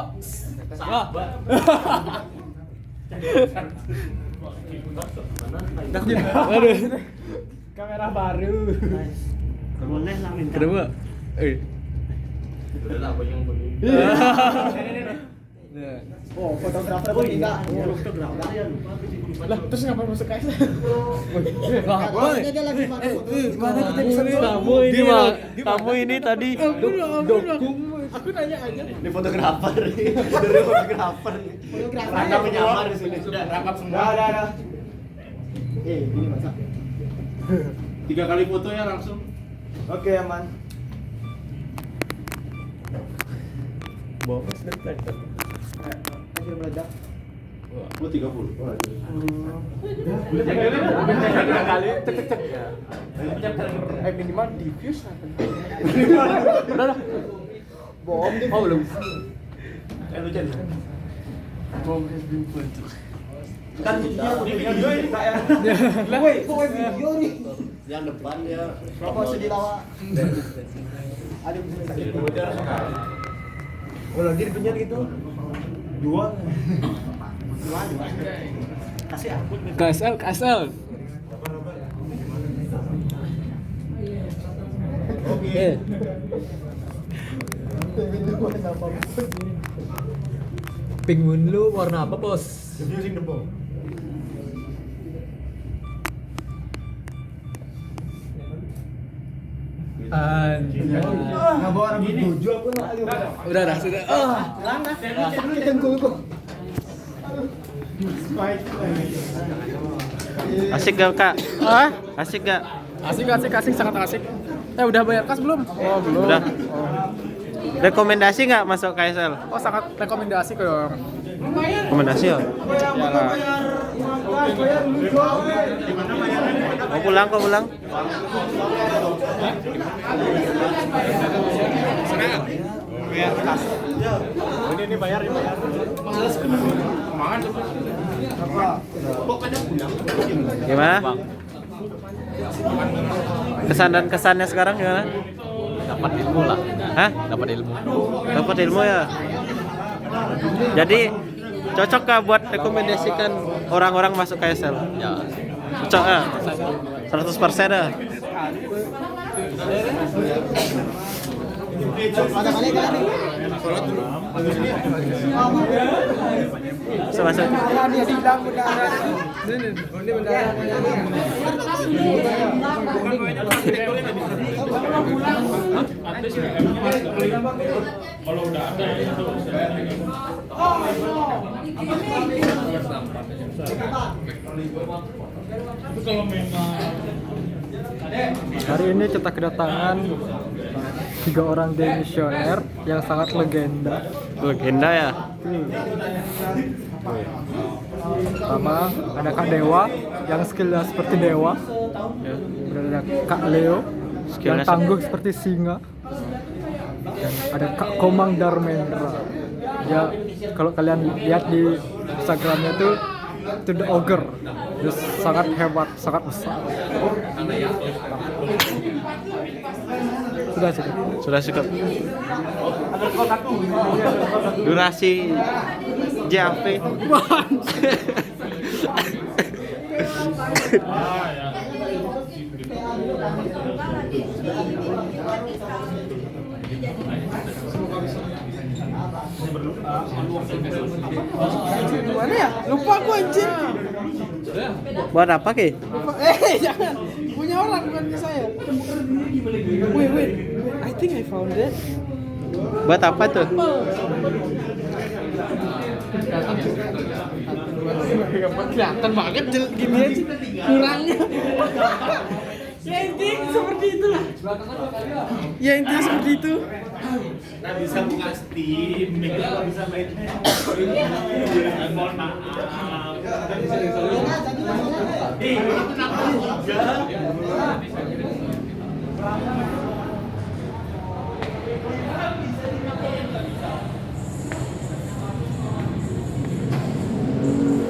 Waduh. Kamera baru. Boleh lah minta. Kenapa? Udah lah, yang boleh. Oh, fotografer pun tidak. Fotografer ya lupa. Lah, terus ngapain masuk KS? Dia lagi pakai foto. Mana kita bisa Kamu ini tadi Aku nanya aja. Ini fotografer. Dari fotografer. Rangkap menyamar di sini. Sudah rangkap semua. Udah. Gini masa. 3 kali foto ya langsung. Oke, aman. bawa dan pelajar. Akhir belajar. Gua 30. kali cek ya. Minimal diffuse. Udah. Bom di. Oh belum. Lu jadi. Bom has been planted. Kan video ini Kak ya. Woi, kok video nih? Yang depan ya. Rokok sedih lawa. Ada bisa sakit. Oh lagi dipencet gitu. Dua. Kasih akun. KSL. Oke. Pink moon lu warna apa, Bos? Using the ball. Nggak bawa rambut tujuh aku lah. Udah sudah. Lana. Kita kok. Asik gak kak? Ah, asik gak? Asik, sangat asik. Udah bayar kas belum? Oh, belum. Udah. Rekomendasi nggak masuk KSL? Oh, sangat rekomendasi kok. Rekomendasi ya? Mau pulang kok pulang? Ini bayar. Gimana? Kesan dan kesannya sekarang gimana? Dapat ilmu lah. Hah? Dapat ilmu. Dapat ilmu ya. Jadi cocok kah buat rekomendasikan orang-orang masuk KSL? Ya. Cocok ya? 100% ya? Masuk. Kalau udah ada itu kalau memang Hari ini kita kedatangan 3 orang demisioner yang sangat legenda. Legenda ya? Pertama ada Kak Dewa yang skillnya seperti dewa. Dan ada Kak Leo yang Skillnya tangguh seperti singa. Dan ada Kak Komang Darmendra. Ya kalau kalian lihat di Instagramnya tuh to the ogre. Dia sangat hebat, sangat besar. Sudah cukup. Durasi JAP. Gimana ya? Lupa aku anjir. Buat apa Ki? Jangan. Punya orang bukan ke saya. Wait. I think I found it. Buat apa tuh? Kelihatan banget gini aja. Kurangnya. Ya intinya seperti itulah. Ya intinya seperti itu. Nah bisa buka Steam, bisa main. Mohon maaf. Itu kenapa juga?